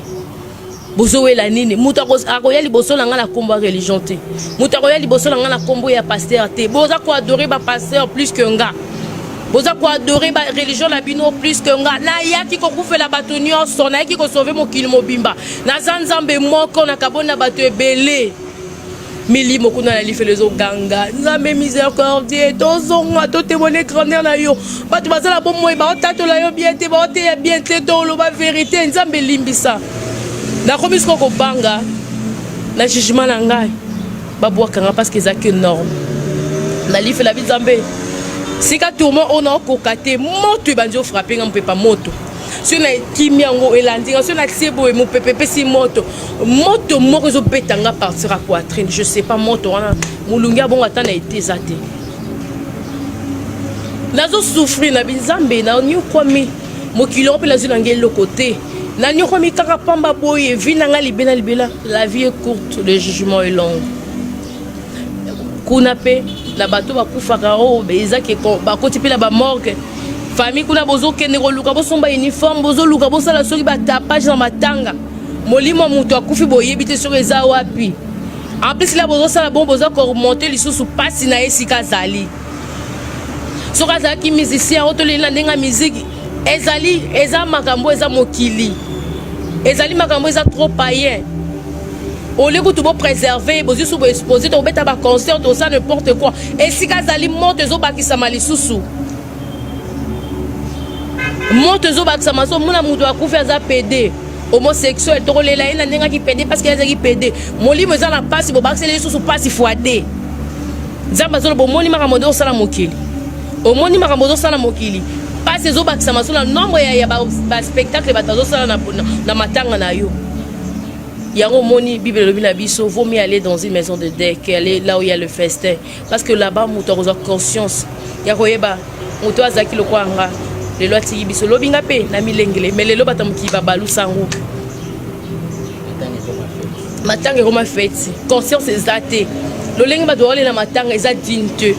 bozo wela nini muta akoya liboso na nga na kombo religion te muta akoya liboso na nga na kombo ya pasteur te boza ko adorer ba pasteur plus que nga boza ko adorer ba religion na bino plus que nga na yaki ko kufela bato nyonso na yaki ko sauver mokili mobimba na zanzambe moko na kabona bato ebele milimo kuna na lifelezo ganga nzambe miséricordieux tozonga to témoigner grandeur na yo bato bazala bomoi ba otatola yo bien te ba oteya bien te to lo ba vérité nzambe limbisa na komisko ko banga na jugement na ngai babwaka parce que ça que norme na lifela bizambe sika tourment on a kokate moto banjo frapper ngam pepa moto si na kimia ngo elandi si na tsebo mo pepe si moto moko zo betanga partir à poitrine je sais pas moto wana mulungia bongo atana été zate nazo souffrir na binzambe na nyu kwami mokilo pe la zuna ngelo côté na nyu kwami kaka pamba boye vinanga libela la vie est courte le jugement est long kuna pe la bateau va kufaka o bezaki ko bakoti pe la ba morgue famille kuna bozo kende ko luka bosomba uniforme bozo luka bosala soki ba tapage na matanga molimo muto akufi boyebi te sur eza wapi en plus la bozo sala bon bozo ko remonter lisusu pasi na esika zali soka za ki musicien otolela ndenga musique ezali eza makambo eza mokili ezali makambo eza trop païen. Au lieu que tu vas préserver, tu vas exposer, tu vas mettre un concert, tout ça, n'importe quoi. Et si tu as des montes, tu vas faire des sous. Monte, tu vas faire des sous. Tu vas faire des PD. Homosexuel, tu vas faire des PD parce qu'il y a des PD. Mon livre, tu vas passer, tu vas faire des sous, pas si fouadé. Tu vas faire des sous, tu vas faire des sous. Au moins, tu vas faire des sous. Pas ces autres, tu vas faire des nombre de spectacles, tu vas faire des sous. Yango moni Bible le biso vaut mieux aller dans une maison de deuil qu'aller là où il y a le festin parce que là-bas muto a conscience ya koyeba muto azaki lokwanga le loi tiki biso lobinga pe na milengele mais le lobata mukiba balu sango matanga koma fête conscience exacte le lengi ba doole na matanga eza dinte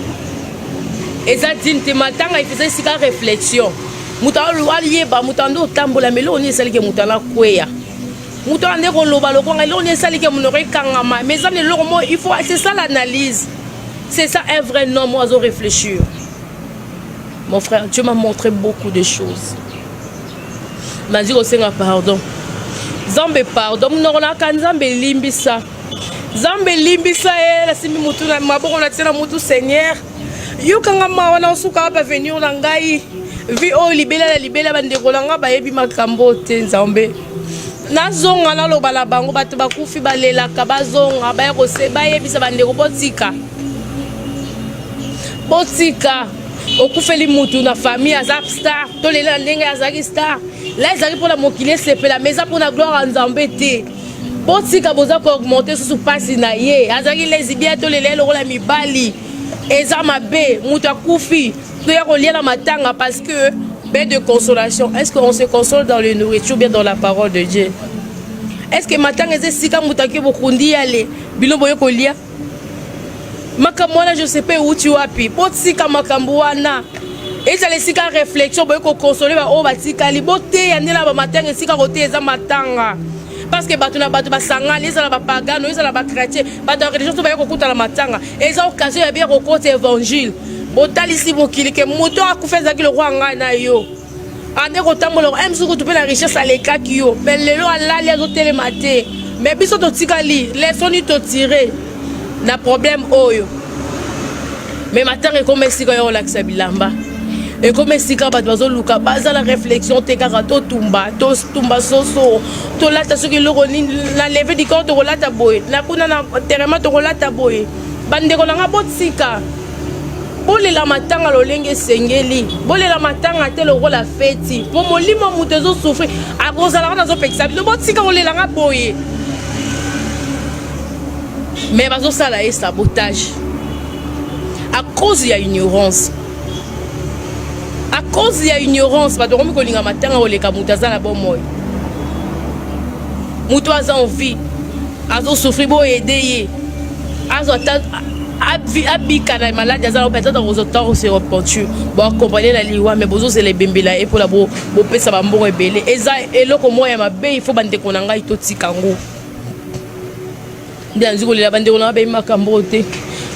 matanga il faisait sika réflexion muto aliyeba mutando tambola melo oni salike mutana kweya. Mais il faut, c'est ça l'analyse. C'est ça un vrai nom, moi, à réfléchir. Mon frère, Dieu m'a montré beaucoup de choses. M'a dit aussi pardon. Zambe pardon, nous n'aurons qu'un zambe limbisa. Zambe limbisa la simi mutu na maboko na tsena mutu Seigneur. Yo kanga mawana osuka ba venir na ngai. Vi o libela bande kolanga ba yebi makambo te nzambe. Nazonga na loba la bango bato bakufi balela ka bazonga ba ko se ba yebisa bande ko botika okufeli mutu na famille azap star to lela ndenge azaki star la ezaki pour la mokile sepela mais ça pour la gloire nzambe te botika boza ko augmenter sous pasi na ye azaki lesbien to lela lo la mibali eza mabe mutu akufi to ya ko lia na matanga parce que de consolation. Est-ce qu'on se console dans le nourriture ou bien dans la parole de Dieu? Est-ce que matin est sika mutaki bokundi ale bilo boye kolia? Makamwana je sais pas où tu as pi. Potsika makamwana. Et ça les sika réflexion boye ko consoler ba o batika libote ya ndela ba matin sika kote eza matanga. Parce que batuna batu basanga les ala ba pagano, les ala ba chrétien, ba dans religion to ba ko kuta la matanga. Et ça occasion ya bien ko côté évangile. Botalisi mokili ke moto akufeza ki le roi nga na yo ande kotambola emsuku tu pe la richesse alekaki yo mais lelo alali azotelema te mais biso totikali lesoni totire na problème oyo mais matanga ekoma esika yo olakisa bilamba ekoma esika bato bazoluka baza la réflexion te kaka totumba soso tolata soki eloko nini na leve du corps tokolata boye na kuna na terrema tokolata boye bandeko nanga botika bolela matanga lolenge esengeli bolela matanga te lokola feti po molimo moto ezosufri akozalaka nazopekisa bino botika kolelanga boye mais bazosala ye sabotage à cause ya ignorance à cause ya ignorance bato komi kolinga matanga oleka moto aza na bomoi moto aza envie azosufri boyede ye azwa abika na maladi aza peut-être ozotan se repenture boaccompagne na liwa mais bozozela ebembela ye mpola bopesa bambongo ebele eza eloko moya ya mabe ifo bandeko na ngai totika ngo nde anzi kolela bandeko na ngai bayebi makambo te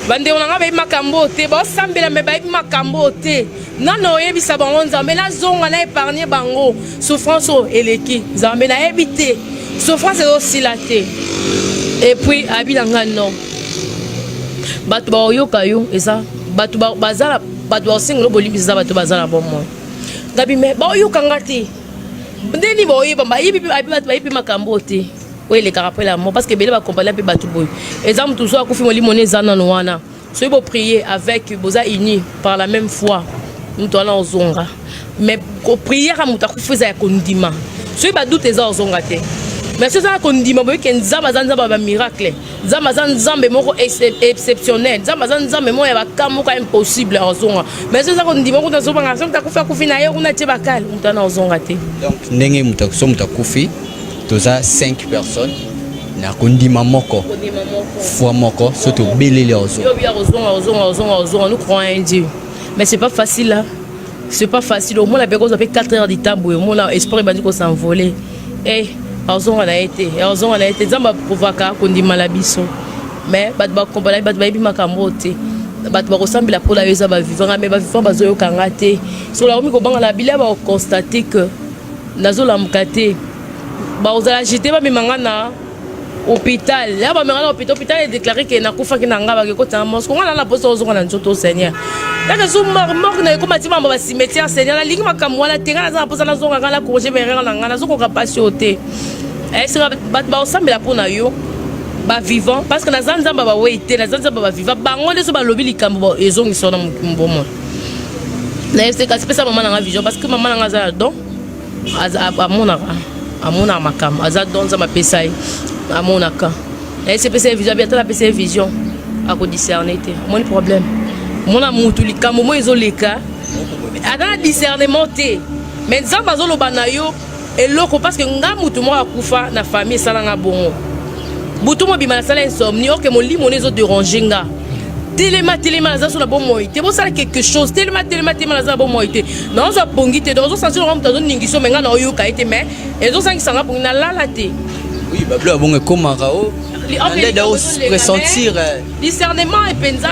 bandeko na ngai bayebi makambo te baosambela me bayebi makambo te nano oyebisa bango nzambe nazonga na épargne bango souffrance oyo eleki nzambe nayebi te souffrance ezosila te et puis abi na ngai non bato baoyoka yo eza bato bazala bato baosengela bolimbisa eza bato bazala bomoi ngabi me baoyoka nga te ndeni baoyeba bayebi bato bayebi makambo te oyo elekaka mpe la mort parce que ebele bakompagnia mpe bato boye eza motu so akufi molimo ne eza nano wana soki boprier avec boza uni par la même foi moto wana ozonga mais priere ya moto akufi eza ya kondima soki badute eza ozonga te mais soki eza ya kondima boyoke nzambe aza nzambe ya bamiracle nzambe aza nzambe moko exceptionnel nzambe aza nzambe moko ya baka moko impossible ozonga mais soki eza kondima kuta azobanga soki moto akufi na ye kuna tie bakale moto wana ozonga te donc ndenge so moto akufi toza 5 personnes na kondima moko fois moko surtout belele ozonga nous croyons en Dieu mais c'est pas facile là c'est pas facile au moins la bécause fait 4 heures de temps au moins espoir bandi ko s'envoler ozonga na été zamba provaka kondima la biso mais bat ba compagnie bat ba bi makambo te bat ba ressemble pour la yeza ba vivant mais ba vivant bazo yokanga te so la komi ko banga la bila ba constater que nazo la mkate ba ozala jité ba mimanga na hôpital là ba mimanga na hôpital est déclaré que na kufa ki na ngaba ke kota mos ko ngana la poste ozonga na nzoto Seigneur taka zo mort na ko matima ba cimetière Seigneur la lingi makamwa la tenga na poste na zonga ngala congé merera na ngana zo ko capacité est-ce ba ba osambela pona yo ba vivant parce que na zanzamba ba wete na zanzamba ba vivant bango leso ba lobi likambo ezongi sona mbomo na est-ce que c'est ça maman na vision parce que maman na za don amona makam aza donza mapesai amona ka na SPC vision bientôt la PC vision a ko discerner te mon problème mona mutu likambo mo ezoleka ana discernement te mais nzamba zoloba na yo eloko parce que nga mutu mo akufa na famille salanga bongo butu mo bima na sala insomnie ok mo limo nezo déranger nga Téléma za sur la bonne moïté bon ça quelque chose téléma la za bonne moïté non ça pongité donc ça sur le temps ningiso menga na oyo kaité mais et donc ça qui sanga pongina la té oui bablo bon comme marao on doit ressentir discernement et penza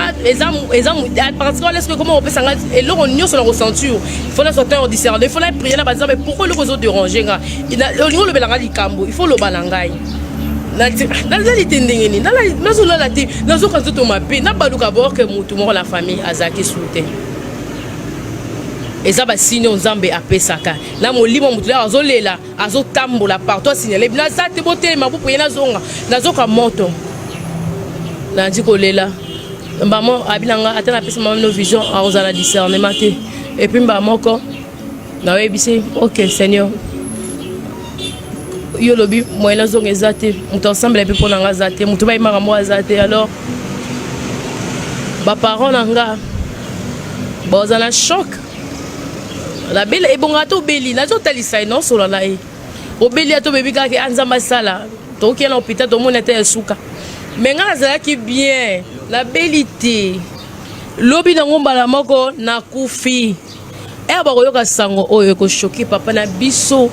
parce que est-ce que comment on peut sanga et là on y sur le ressentir il faut la sortir au discernement il faut la prier là bas mais pourquoi le réseau déranger nga il au le belanga likambo il faut le balangai nazali tendenge ni nazola te nazokanza to mape na baluka borke mutu moko la famille azaki soute eza basine nzambe apesaka na molimo mutu la azolela azotambola partout signalé nazate botelema po prier nazoka moto nandi kolela mbamo abilanga atana pesa mama no vision azala discernement te et puis mbamoko na webisi OK Seigneur yo lobi moyen zonga ezate mutu ensemble pe pona nga zate mutu ba imaka mo azate alors ba parents nanga boza na choc la belle ebonga to beli na to talisa non solo la e obeli ato bebi ka ke anzamba sala to ki na hôpital to mona te suka mais nga nazala ki bien la belité lobi na ngomba la moko na kufi ba koyoka sango oyo ko choquer papa na biso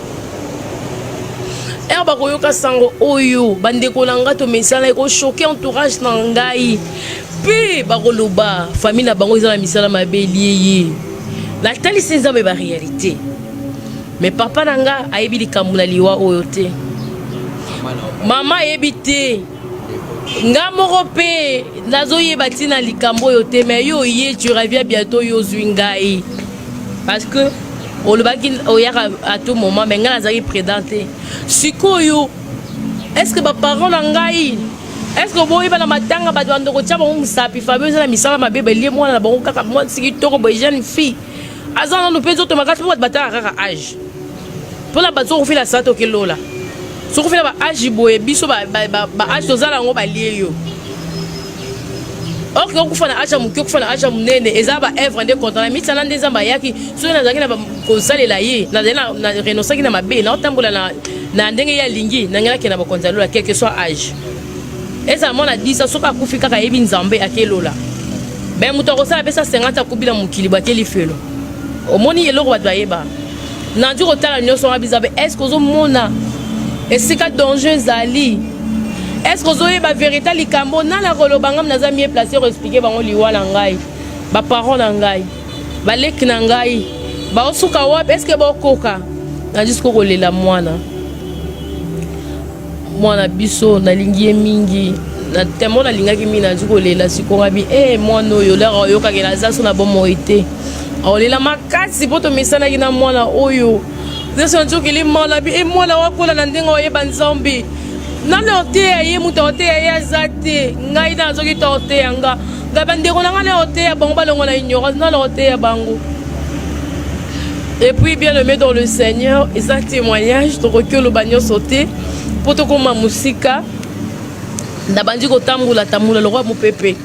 ba koyoka sango oyo bandeko na nga to misala ko choquer entourage na ngai pe ba koloba famille na bango ezala misala mabeli ye la tali senza ba réalité mais papa nanga ayebi likambo na liwa oyo te mama ayebi te nga moko mpe nazoyeba ntina likambo oyo te mais yo ye tu reviens bientôt yo ozwi ngai parce que olobaki oyaka à tout moment mais nga nazalaki prédent te sikoyo est ce que baparent na ngai est ce que boyeba na matanga bato bandoko tia bango mosapi fabi eza na misala mabe balie mwana na bango kaka mwa siki toko boye jeune fille aza nano mpe nzoto makasi mpo bato bataka kaka age mpona bato sokofila sa tokelola sokofila baage boye biso baage tozala yango balie yo or ke okufa na age ya moke okufa na age ya monene eza baevre nde contana mitana nde nzambe ayaki soki nazalaki na kosalela ye nazali na renosaki na mabe naotambola na ndenge ye alingi nangelaki na bakonzi alola quelque soit age ezala mwana 10 ans soki akufi kaka ayebi nzambe akelola me moto akosala mpe sa 50 akubi na mokili bwakeli felo omoni eloko bato bayeba nandi kotala nyonso wana bizabe estce ozomona esika danger ezali estce ozoyeba vérité likambo nana koloba ngam naza mie place koexplike bango liwa na ngai baparent na ngai baleki na ngai baosuka wapi estce baokoka nandi siko kolela mwana biso nalingi ye mingi na temo nalingaki mingi nandi kolela sikonga bi mwana oyo lera oyokaki naza so na bomoi te aolela makasi mpo tomesanaki na mwana oyo zeso nzokili mwana bi mwana wakola na ndenge oyeba nzambe nani oteya ye moto oteya ye aza te ngai nazoki ta oteya nga ngai bandeko na ngai na oteya bango balongo na ignorance nani oteya bango. Et puis bien aimé dans le Seigneur, et ça témoignage, tu recules le bagnon sauté, pour te comme musika, n'abandi ko tamboula tamboula le roi mon pépé.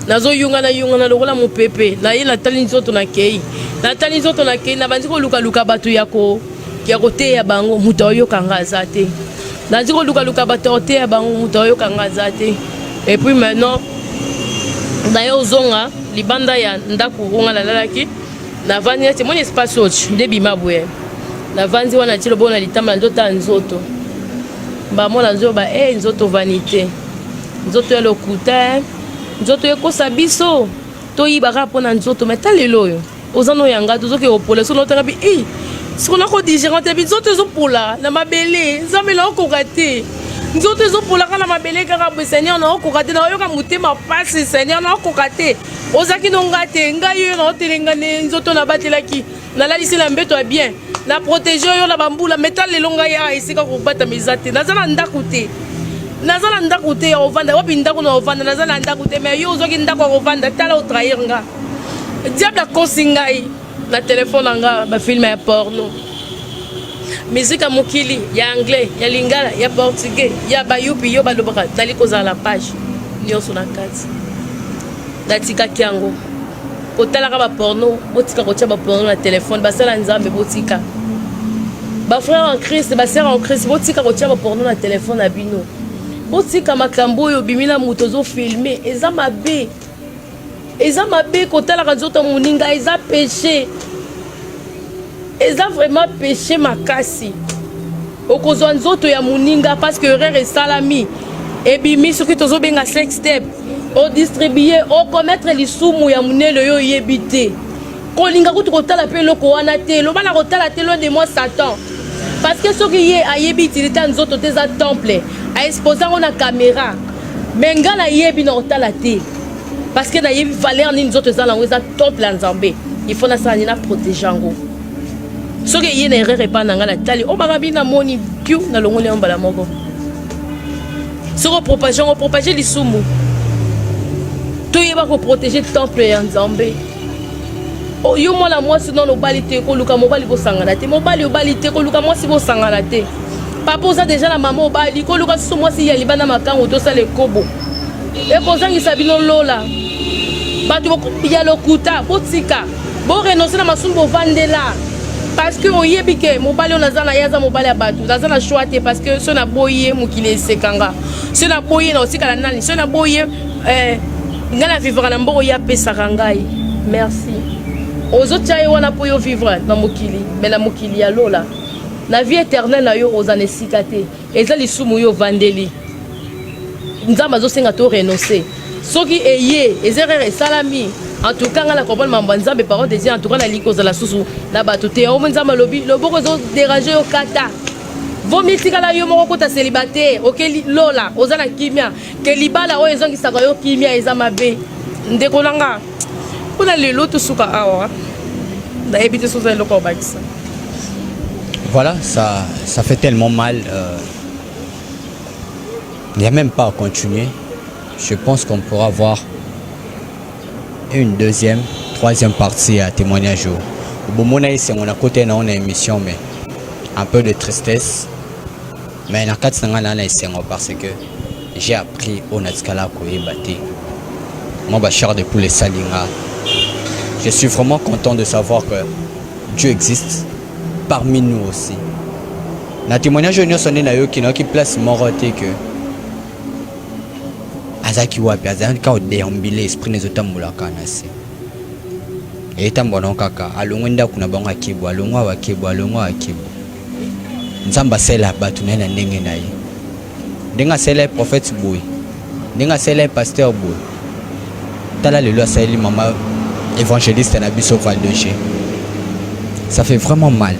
Nazo yunga na le roi mon pépé. Na ye na talizo to na kei. Na talizo to na kei n'abandi ko luka batu yako te ya bango mutoyo kanga zate. N'abandi ko luka batu te ya bango mutoyo kanga zate. Et puis maintenant, d'ailleurs zonga libanda ya ndaku onga la lalaki. Na vandi c'est mon espace autre de bimabwe na vandi wana tilo bona litama nzota nzoto ba mona nzoto ba nzoto vanité nzoto ya lokuta nzoto ekosa biso to yibaka pona nzoto metalelo yo ozano yanga tozoke opola so notaka bi siko na ko digérante bi nzoto ezopola na mabele nzamela okokate nzoto ezopola kana mabele kaka bo Seigneur na okokate na yoka mutema pasi Seigneur na okokate ozaki nongate ngai yo na otelengane nzoto na batelaki na lalisi la mbeto ya bien na protéger yo na bambula metal lelonga ya isika ko bata mizate nazala ndaku te ya ovanda wapi ndaku na ovanda nazala ndaku te mais yo ozoki ndaku ya ovanda tala o trahir nga diable akosi ngai na téléphone nga ba film ya porno musique ya mokili ya anglais ya lingala ya portugais ya bayupi yo balobaka tali kozala la page nyonso na kati natika kiango kotalaka ba porno botika kotia ba porno na téléphone basala nzambe botika ba frère en Christ ba sœur en Christ botika kotia ba porno na téléphone na bino botika makambo yo bimina muto zo filmer eza mabe kotalaka nzoto moninga eza péché eza vraiment péché makasi okozwa nzoto ya moninga parce que erreur esalami ebimi soki tozobenga sex step o distribuer o commettre lisumu ya munelo yo yebite kolinga kutu kotala pe loko wana te lo bana kotala te lo de moi Satan parce que soki ye ayebi utilité nzoto te za temple a exposer on na caméra menga na yebi na kotala te parce que na yebi valeur ni nzoto za lango za temple ya Nzambe il faut na sani na protéger ngo soki ye na erreur pa na ngala tali o barabi na moni piu na longole mbala moko soko propager lisumu to yeba ko protéger temple ya Nzambe yo mwana mwasi non obali te ko luka mobali bo sangana te mobali obali te ko luka mwasi bo sangana te papa oza déjà na maman obali ko luka so mwasi ya libana makango to sala ekobo e kozangisa bino lola bato ya lokuta botika bo renoncer na masumbo vandela parce que oyebi ke mobali on azana yaza mobali ya bato azana choix te parce que so na boye mukile sekanga so na boye na osika la nani so na boye ngana vivre na mboko ya pesaka ngai merci ozotia ye wana po yo vivre na mokili mais na mokili ya lola na vie éternelle na yo ozana esika te eza lisumu yo vandeli nzambe azosenga to renoncer soki eye ezerere esalami En tout cas, la comprendre mambanza mes parents disaient en tout cas la liko za la susu na batoté au monza malobi le boko zo déranger au kata. Vomi tikala yo moko kota célibataire okeli lola ozana kimia ke libala o ezongi saka yo kimia eza mabe ndeko nanga kuna lelo to suka awa na ebité soza loko bakisa. Voilà, ça fait tellement mal. Il n'y a même pas à continuer. Je pense qu'on pourra voir une deuxième, troisième partie à témoignage. Au moment où on a côté dans une émission, mais un peu de tristesse. Mais il y a 4 ans parce que j'ai appris au Natskala Koyebate. Moi, Bachar de pour les Salinga. Je suis vraiment content de savoir que Dieu existe parmi nous aussi. Na témoignage nous sonné na yo qui place moroté que azaki wapi azaki ka déambuler esprit les otamula kanasi. Et tambona kaka alongwenda kuna banga kibo alongwa wa kibo alongwa wa kibo. Nzamba sela batu na ndenge na ye. Ndenga sela prophète boy. Ndenga sela pasteur boy. Tala le loi seli mama évangéliste na biso Val de G. Ça fait vraiment mal.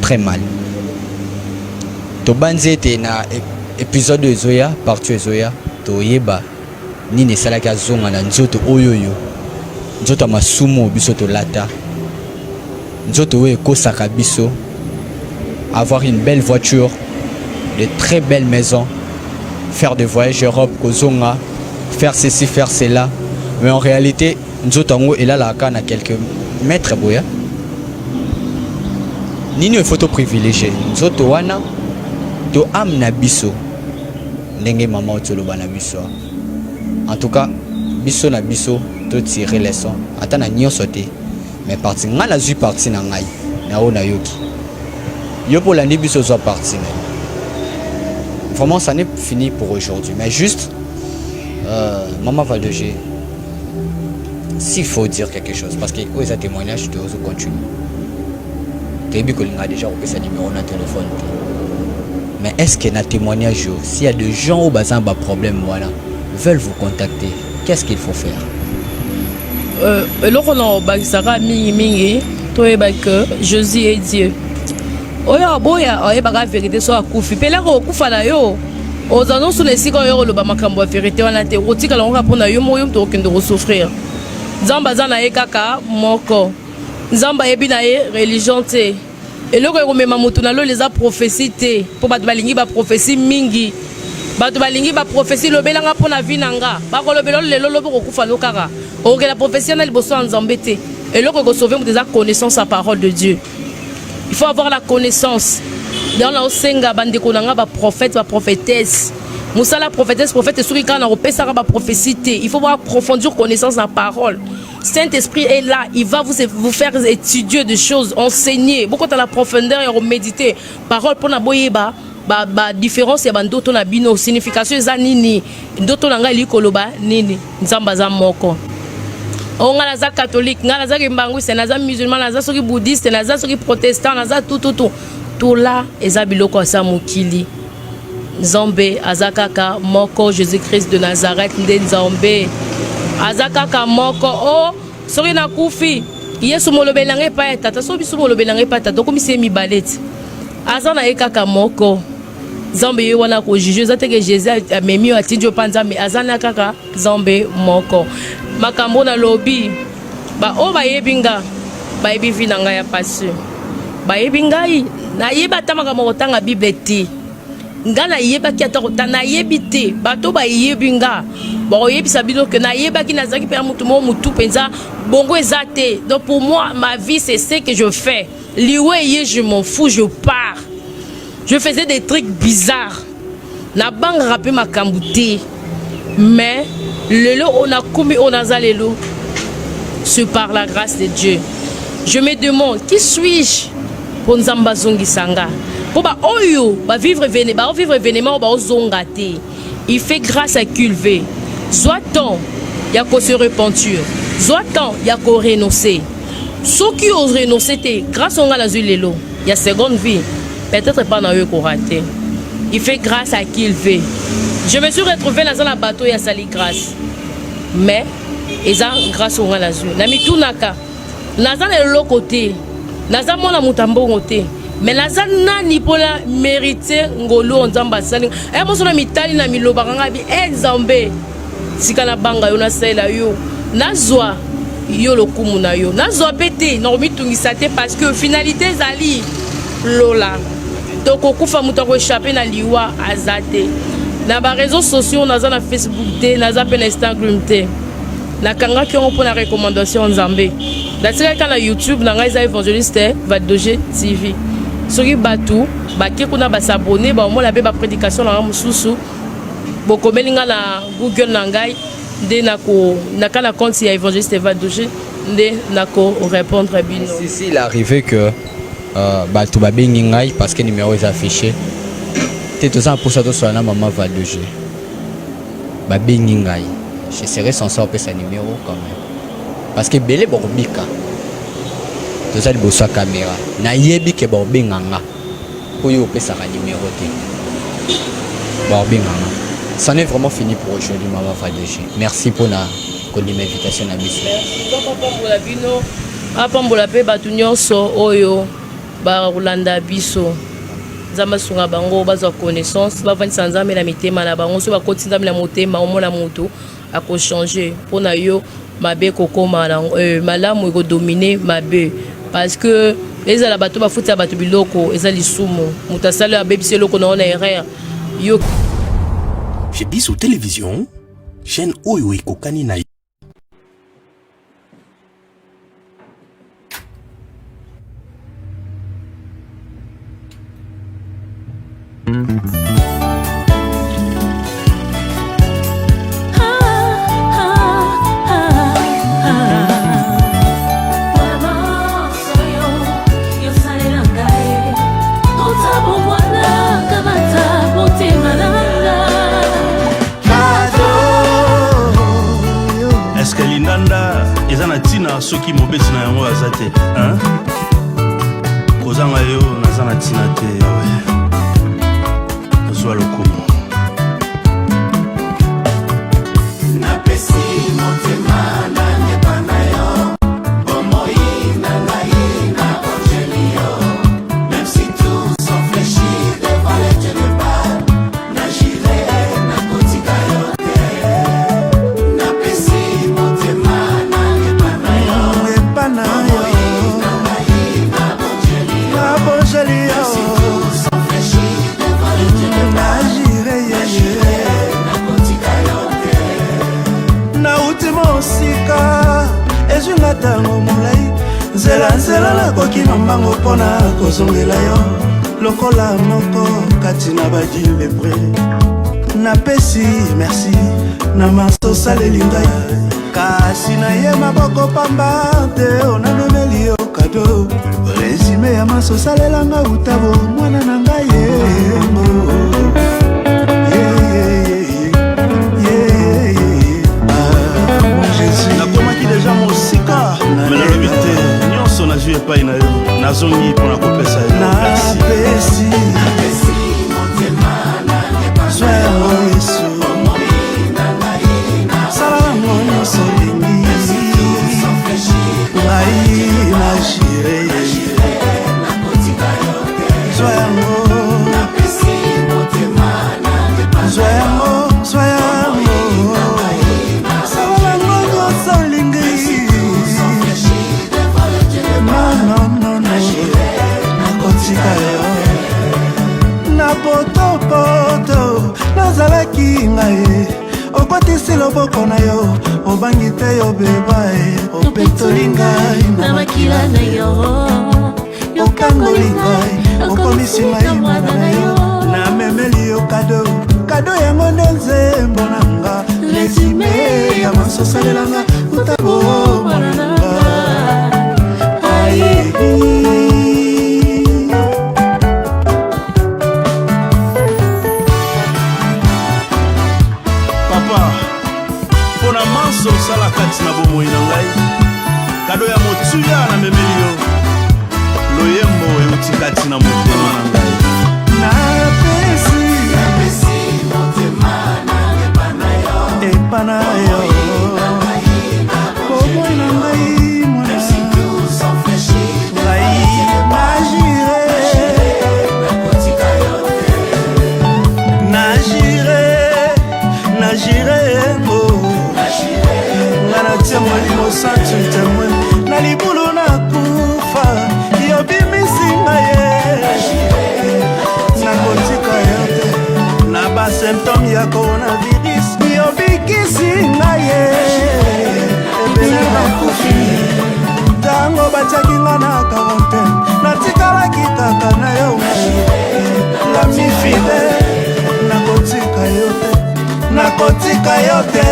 Très mal. Tobanze te na épisode de Zoya, partie Zoya, toyeba nini salaka zonga na nzoto oyoyo. Nzoto masumo biso to lata. Nzoto we kosaka biso. Avoir une belle voiture, de très belles maisons, faire des voyages Europe, kozonga, faire ceci, faire cela. Mais en réalité, nzoto est là la à quelques mètres boya. Nini une photo privilégiée. Nzoto wana to am na biso. Ndenge maman otoloba na biso. En tout cas, biso na biso to tirer les sons. Ata na nyoso te. Mais parti nga na zui parti na ngai. Na o na yoki. Yo pour l'année biso soit parti. Vraiment ça n'est fini pour aujourd'hui. Mais juste maman Val de G. S'il faut dire quelque chose parce que où est ce témoignage de continue. Début que l'on a déjà repris sa numéro de téléphone. Mais est-ce qu'il y a un témoignage? S'il y a des gens au bazin bas problème, voilà, veulent vous contacter, qu'est-ce qu'il faut faire? Lorsqu'on a Bagisara mingi, toi et que Jésus est Dieu. Oya boya, oya baga vérité soit koufi. Pela ko kufa na yo. Aux annonces sur les sites yo le bamakambo vérité on a te rotika la on répond na yo moyum to aucun de souffrir. Zamba zana e kaka moko. Zamba ebi na ye religion te. Et le ko mema mutu na lo les a prophétie te. Po bat balingi ba prophétie mingi. Bat balingi ba prophétie lo belanga pona vinanga. Ba ko lo belo le lo ko kufa lo kaka. O ke la prophétie na liboso nzambe te. Et le ko sauver des connaissance à parole de Dieu. Il faut avoir la connaissance. Dans la Osenga bandeko nanga ba prophète ba prophétesse. Moussa la prophétesse prophète suri kana opesa ba prophétie te. Il faut avoir approfondir connaissance la parole. Saint-Esprit est là, il va vous faire étudier des choses, enseigner. Beaucoup dans la profondeur et méditer. Parole pour na boyeba, ba différence et bandoto na bino signification za nini. Ndoto nanga likoloba nini. Nzamba za moko. On a la catholique, on a la mbangu, c'est naza musulman, naza soki bouddhiste, naza soki protestant, naza tout. Tout là, ezabiloko sa mukili. Nzambe azakaka moko Jésus-Christ de Nazareth nde Nzambe. Azakaka moko oh soki na kufi Yesu molobelanga pa tata so biso molobelanga pa tata ko mise mi baleti azana ekaka moko Nzambe ye wana ko juge zateke Jésus amemi atinjo panza me azana kaka Nzambe moko makambo na lobi ba o ba yebinga ba yebi vinanga ya passe ba yebingai na yeba tamaka motanga Bible ti ngana yeba ki ata na yebite bato ba yebinga bon yebisa bino que na yeba ki nazaki pe mutu mo mutu penza bongo ezate. Donc pour moi ma vie c'est ce que je fais liwe ye je m'en fous, je pars. Je faisais des trucs bizarres na bang rapé ma kambouté mais lelo on a commis on a zalelo c'est par la grâce de Dieu. Je me demande qui suis-je pour nzamba zongi sanga pour ba oyo ba vivre événement ba zonga te. Il fait grâce à culver. Soit temps ya ko se repentir, soit temps ya ko renoncer. Ceux qui osent renoncer grâce à la zulelo, il y a seconde vie. Peut-être pas dans eux qu'on raté. Il fait grâce à qui il fait. Je me suis retrouvé dans un bateau et à sali grâce. Mais eza grâce au la zone na mitunaka naza le côté naza mona mutambongo te mais naza nani pola mériter ngolo nzamba sali e mo sona mitali na miloba kanga bi nzambe sikana banga yo na sela yo nazwa yo lokumu na yo nazwa pete na mitungisa te parce que finalité zali lola toko kufa muto ko échapper na liwa azate na ba réseaux sociaux naza na Facebook te naza pe na Instagram te na kanga ki on pour la recommandation nzambe datika kana YouTube na ngai za évangéliste Vadoge TV soki batu bake kuna ba s'abonner ba mo la be ba prédication na mususu bokomelinga na Google na ngai nde nako nakala compte ya évangéliste Vadoge nde nako répondre bino. Si il arrivé que batu ba bengi ngai parce que numéro est affiché t'es tout ça pour ça to sur na maman Vadoge ba bengi ngai je serais censé appeler sa numéro quand même parce que belé borbika tout ça liboso caméra na yebi ke borbenganga pour yo appeler sa numéro te borbenganga. Ça n'est vraiment fini pour aujourd'hui maman Vadoge. Merci pour la invitation à biso. Apambola pe batu nyonso oyo ba Rolanda biso zamba sunga bango bazwa connaissance ba vanisa nzambe na mitema na bango so ba kotinza na motema omona moto ako changer pona yo mabe kokoma na malamu eko dominer mabe parce que ezala bato ba futa bato biloko ezali sumu mutasala ya bebise loko na ona erreur yo chez Biso Télévision chaîne oyo ekokani na soki mobesi na yango aza te kozanga yo naza na ntina te ozwa lokumu napesi motema na nyeba na yo bomoi na ngai na bongeli yo même si tout s'enfléchit devant les dieux de Baal nagirai na kotika yo te napesi motema na nyeba na yo ntango molai nzela nakoki mambango mpona kozongela yo lokola moko kati na badilebre napesi merci na maso osaleli ngai kasi na ye maboko pamba te onamemeli yo kado resume ya maso osalelanga utabo mwana na ngai yengo nakomaki deja mosika me nalobi te nyonso nazwi epai na yo nazongi mpona kopesa yo napesi zwa yango yesu salalango nyonso lingi ngai nagire zwa yango potopoto nazalaki ngai okotisi loboko na yo obangi te yo beba opetoli ngai na makila na yo okangoli ngai okomisi ngai mwana na yo namemeli yo kado yango nde nzembo na nga resume ya maso osalelanga utabo mwana na nga osala kati na bomoi na ngai kado ya motuya na memeli yo loyembo euti kati na motema na ngai napesi motema na epa na yo epa na yo osenti témoin na libulu na kufa yobimisi ngai nakotika yo te na basymptome ya coronavirus yobikisi ngai ebele nakufi ntango batiaki nga na quarantaine natikalaki kaka na yo lami fide nakotika yo te nakotika yo te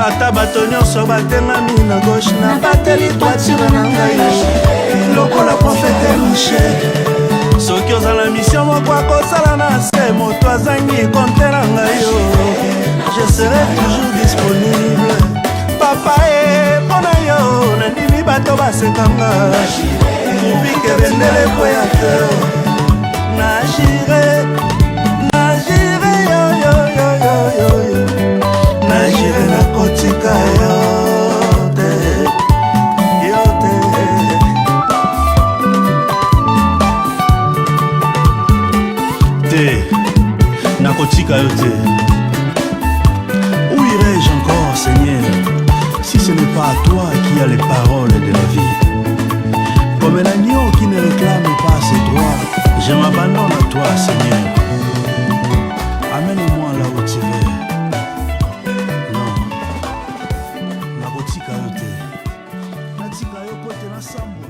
ata bato nyonso batengami na gauche na bateli toitire na ngai lokola profete miche soki ozala misio moko akosala na se moto azangi konte na ngai yo je serai toujours disponible papa mpo na yo nandimi bato basekanga mubike bendele kweya te nagire yo nagire nakotika yo te nakotika yo te. Où irais-je encore, Seigneur, si ce n'est pas à toi qui as les paroles de la vie? Comme l'agneau qui ne réclame pas ses droits, je m'abandonne à toi, Seigneur. Amène-moi là où tu veux. Non, nakotika yo te. Natika yo kote na sambo.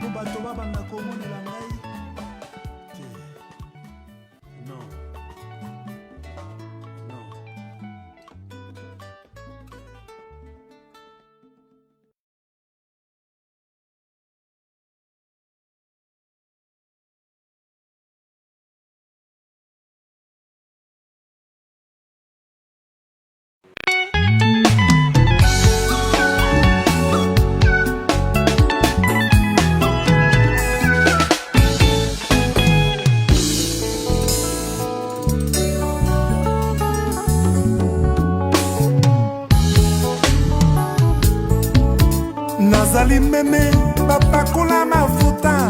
Po bato babanda komonela ngai. Non. nazali meme bapakola mafuta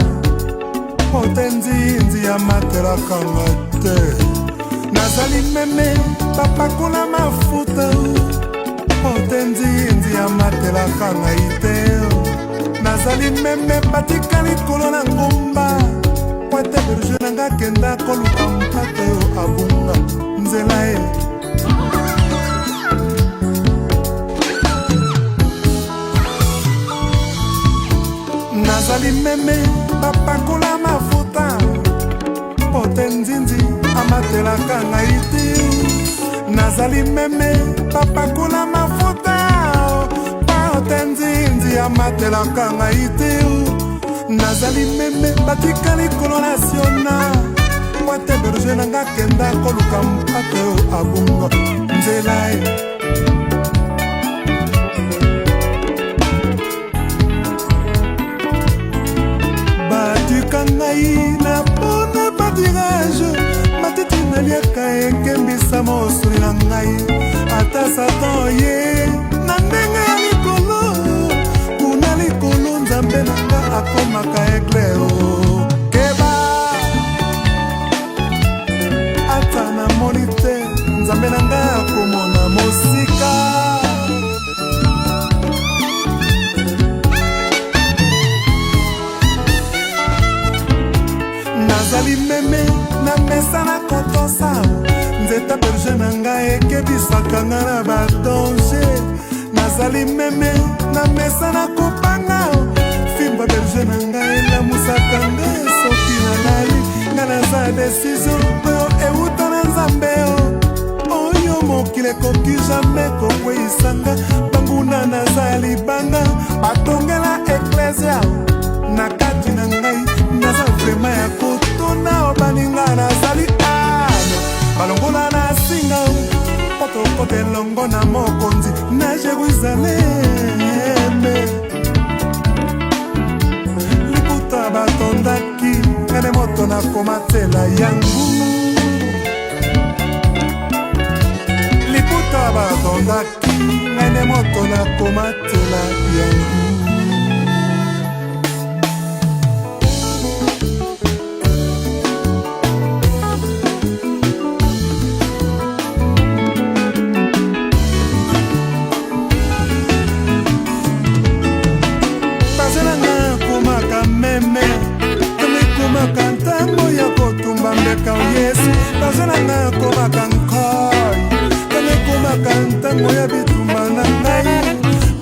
pote nzinzi ya matelaka nga te nazali meme bapakola mafuta pote nzinzi ya matelaka ngai te nazali meme batika likolo na ngomba pote berge nanga kenda koluka mpate yo abunga nzela ye nazali meme bapakola mafuta pote nzinzi amatelaka ngai te nazali meme bapakola mafuta pote nzinzi amatelaka ngai te nazali meme batika likolo nasiona pote berge nanga kenda koluka mpate yo abunga nzela ye ngai na bona badirage matiti naliaka ekembisa mosuli na ngai ata satan ye na ndenge ya likolo kuna likolo nzambe na nga akomaka eklero keba ata na moni te nzambe na nga akomona mosika nazali meme na mesa na kotosa nzeta berge na ngai ekebisaka nga na badange nazali meme na mesa na kopanga fimba berge na ngai elamusaka ngai soki nalali nga naza desizio oyo euta na nzambe oyo mokili ekoki jamai kokweyisanga banguna naza libanga batongela eklesia na kati na ngai naza vrema ya kotona baninga nazali ana balongola na singa potokote elongo na mokonzi na Jerusaleme liputa batondaki ene moto na komatela yangu liputa batondaki ene moto na komatela yangu mbeka o yesu baza na ngai akomaka nkoi tanga ekomaka ntango ya bitumba na ngai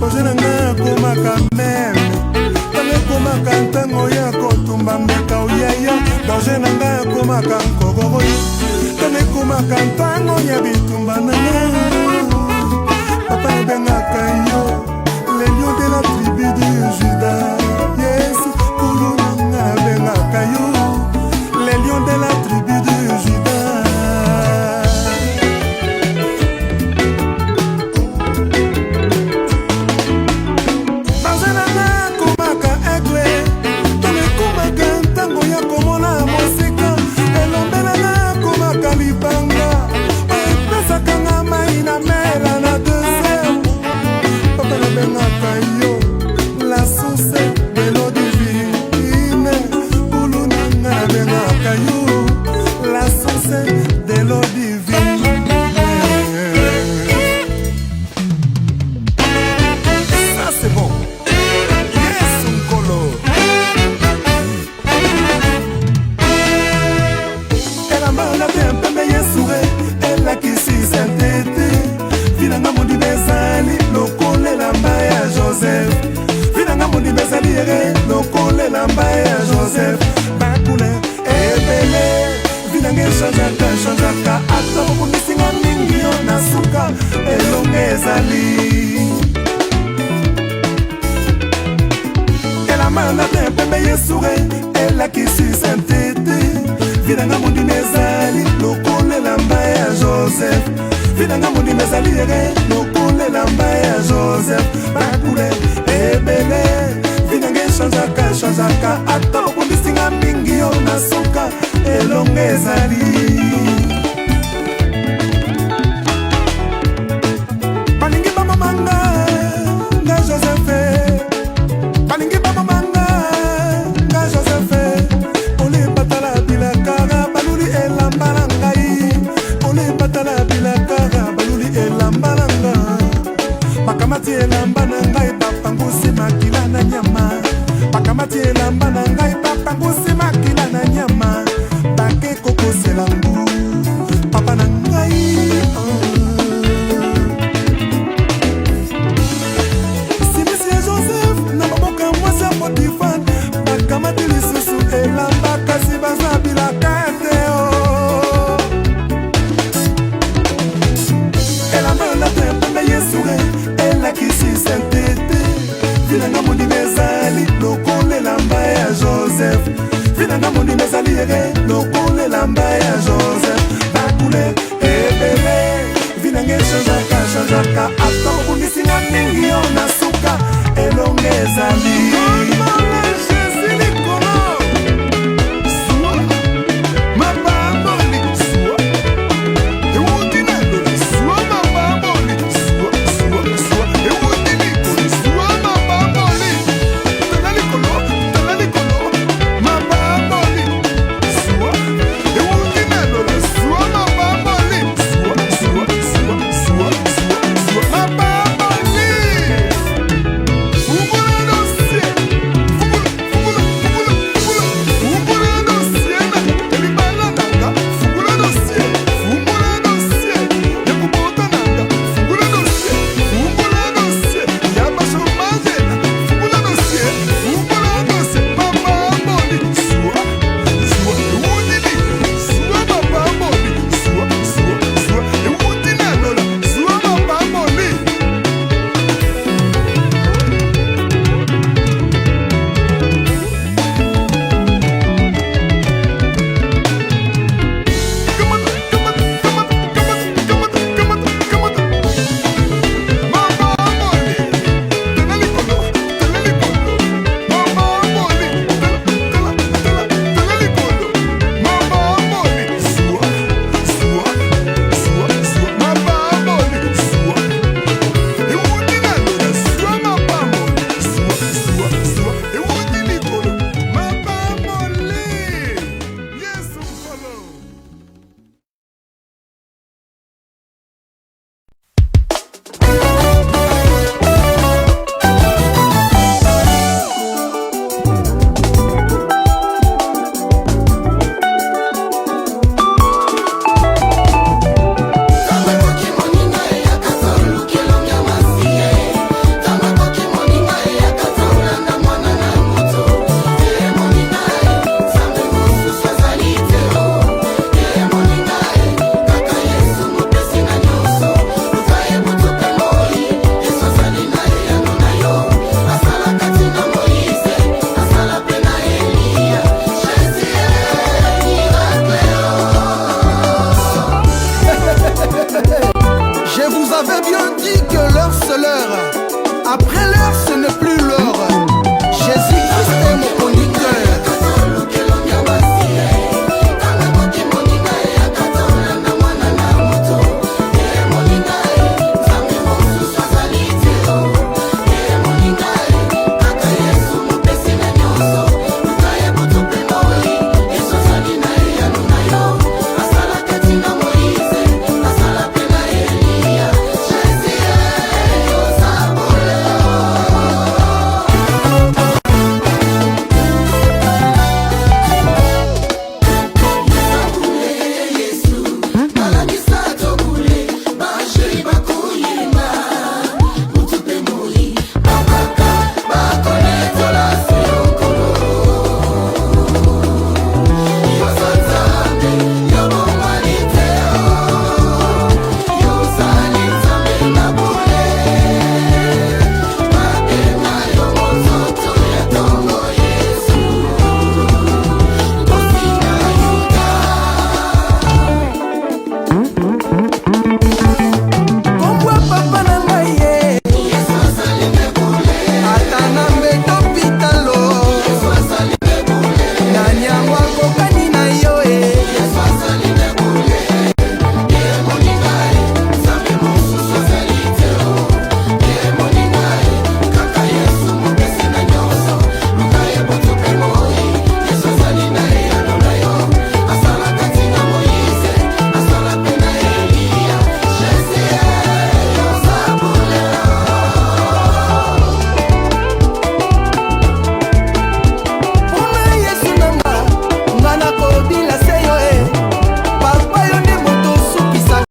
baza na ngai akomaka meme tanga ekomaka ntango ya kotumba mbeka o yaya baza na ngai akomaka nkokokoi tanga ekomaka ntango ya bitumba na ngai papa ebengaka yo le lion de la tribu de Juda yesu kulu na ngai abengaka yo les lions de la tribu de Juda. Bazananga komaka egwe, tone komaka ntango ya komona mosika, elombelanga komaka libanga, epesaka nga mai na mela na désert. Papa nabengaka yo, la source de l'eau divine, pulu nanga nabengaka yo, la source de l'eau divine. Ça c'est bon. Yes, Nkolo. Elle a mal à bien pembe yesure, elle a kisi sentete. Finanga mundi bezali, lokole lamba ya Joseph. Finanga mundi bezali ere, lokole lamba ya Joseph. Bakule ebele. Vinange chanjaka ata okunisinga mingi yo na suka elonge ezali elamanda te pembe yesure elakisi sentete vinanga mondima ezali lokola elamba ya Joseph vinanga mondima ezali ere lokola elamba ya Joseph bakule ebele vinange chanjaka ata okunisinga mingi yo na suka elonge ezali balingi bamamanga nga Joseph balingi bamamanga nga Joseph oli batala bilakara baluli elamba na ngai oli batala bilakara baluli elamba na ngai bakamati elamba na ngai bapangusi makila na nyama bakamati elamba na ngai bapangusi makila na nyama bake kokosela ngu papa na ngai simisi ya Joseph na maboka mwasi ya Potifar bakamati lisusu elamba kasi baza bilaka te elamba na te pembe yesure elakisi sentete vinanga mondima ezali lokola elamba ya Joseph vinanga mondima ezali ere lokola elamba ya Joseph bakule ebele vinanga chanjaka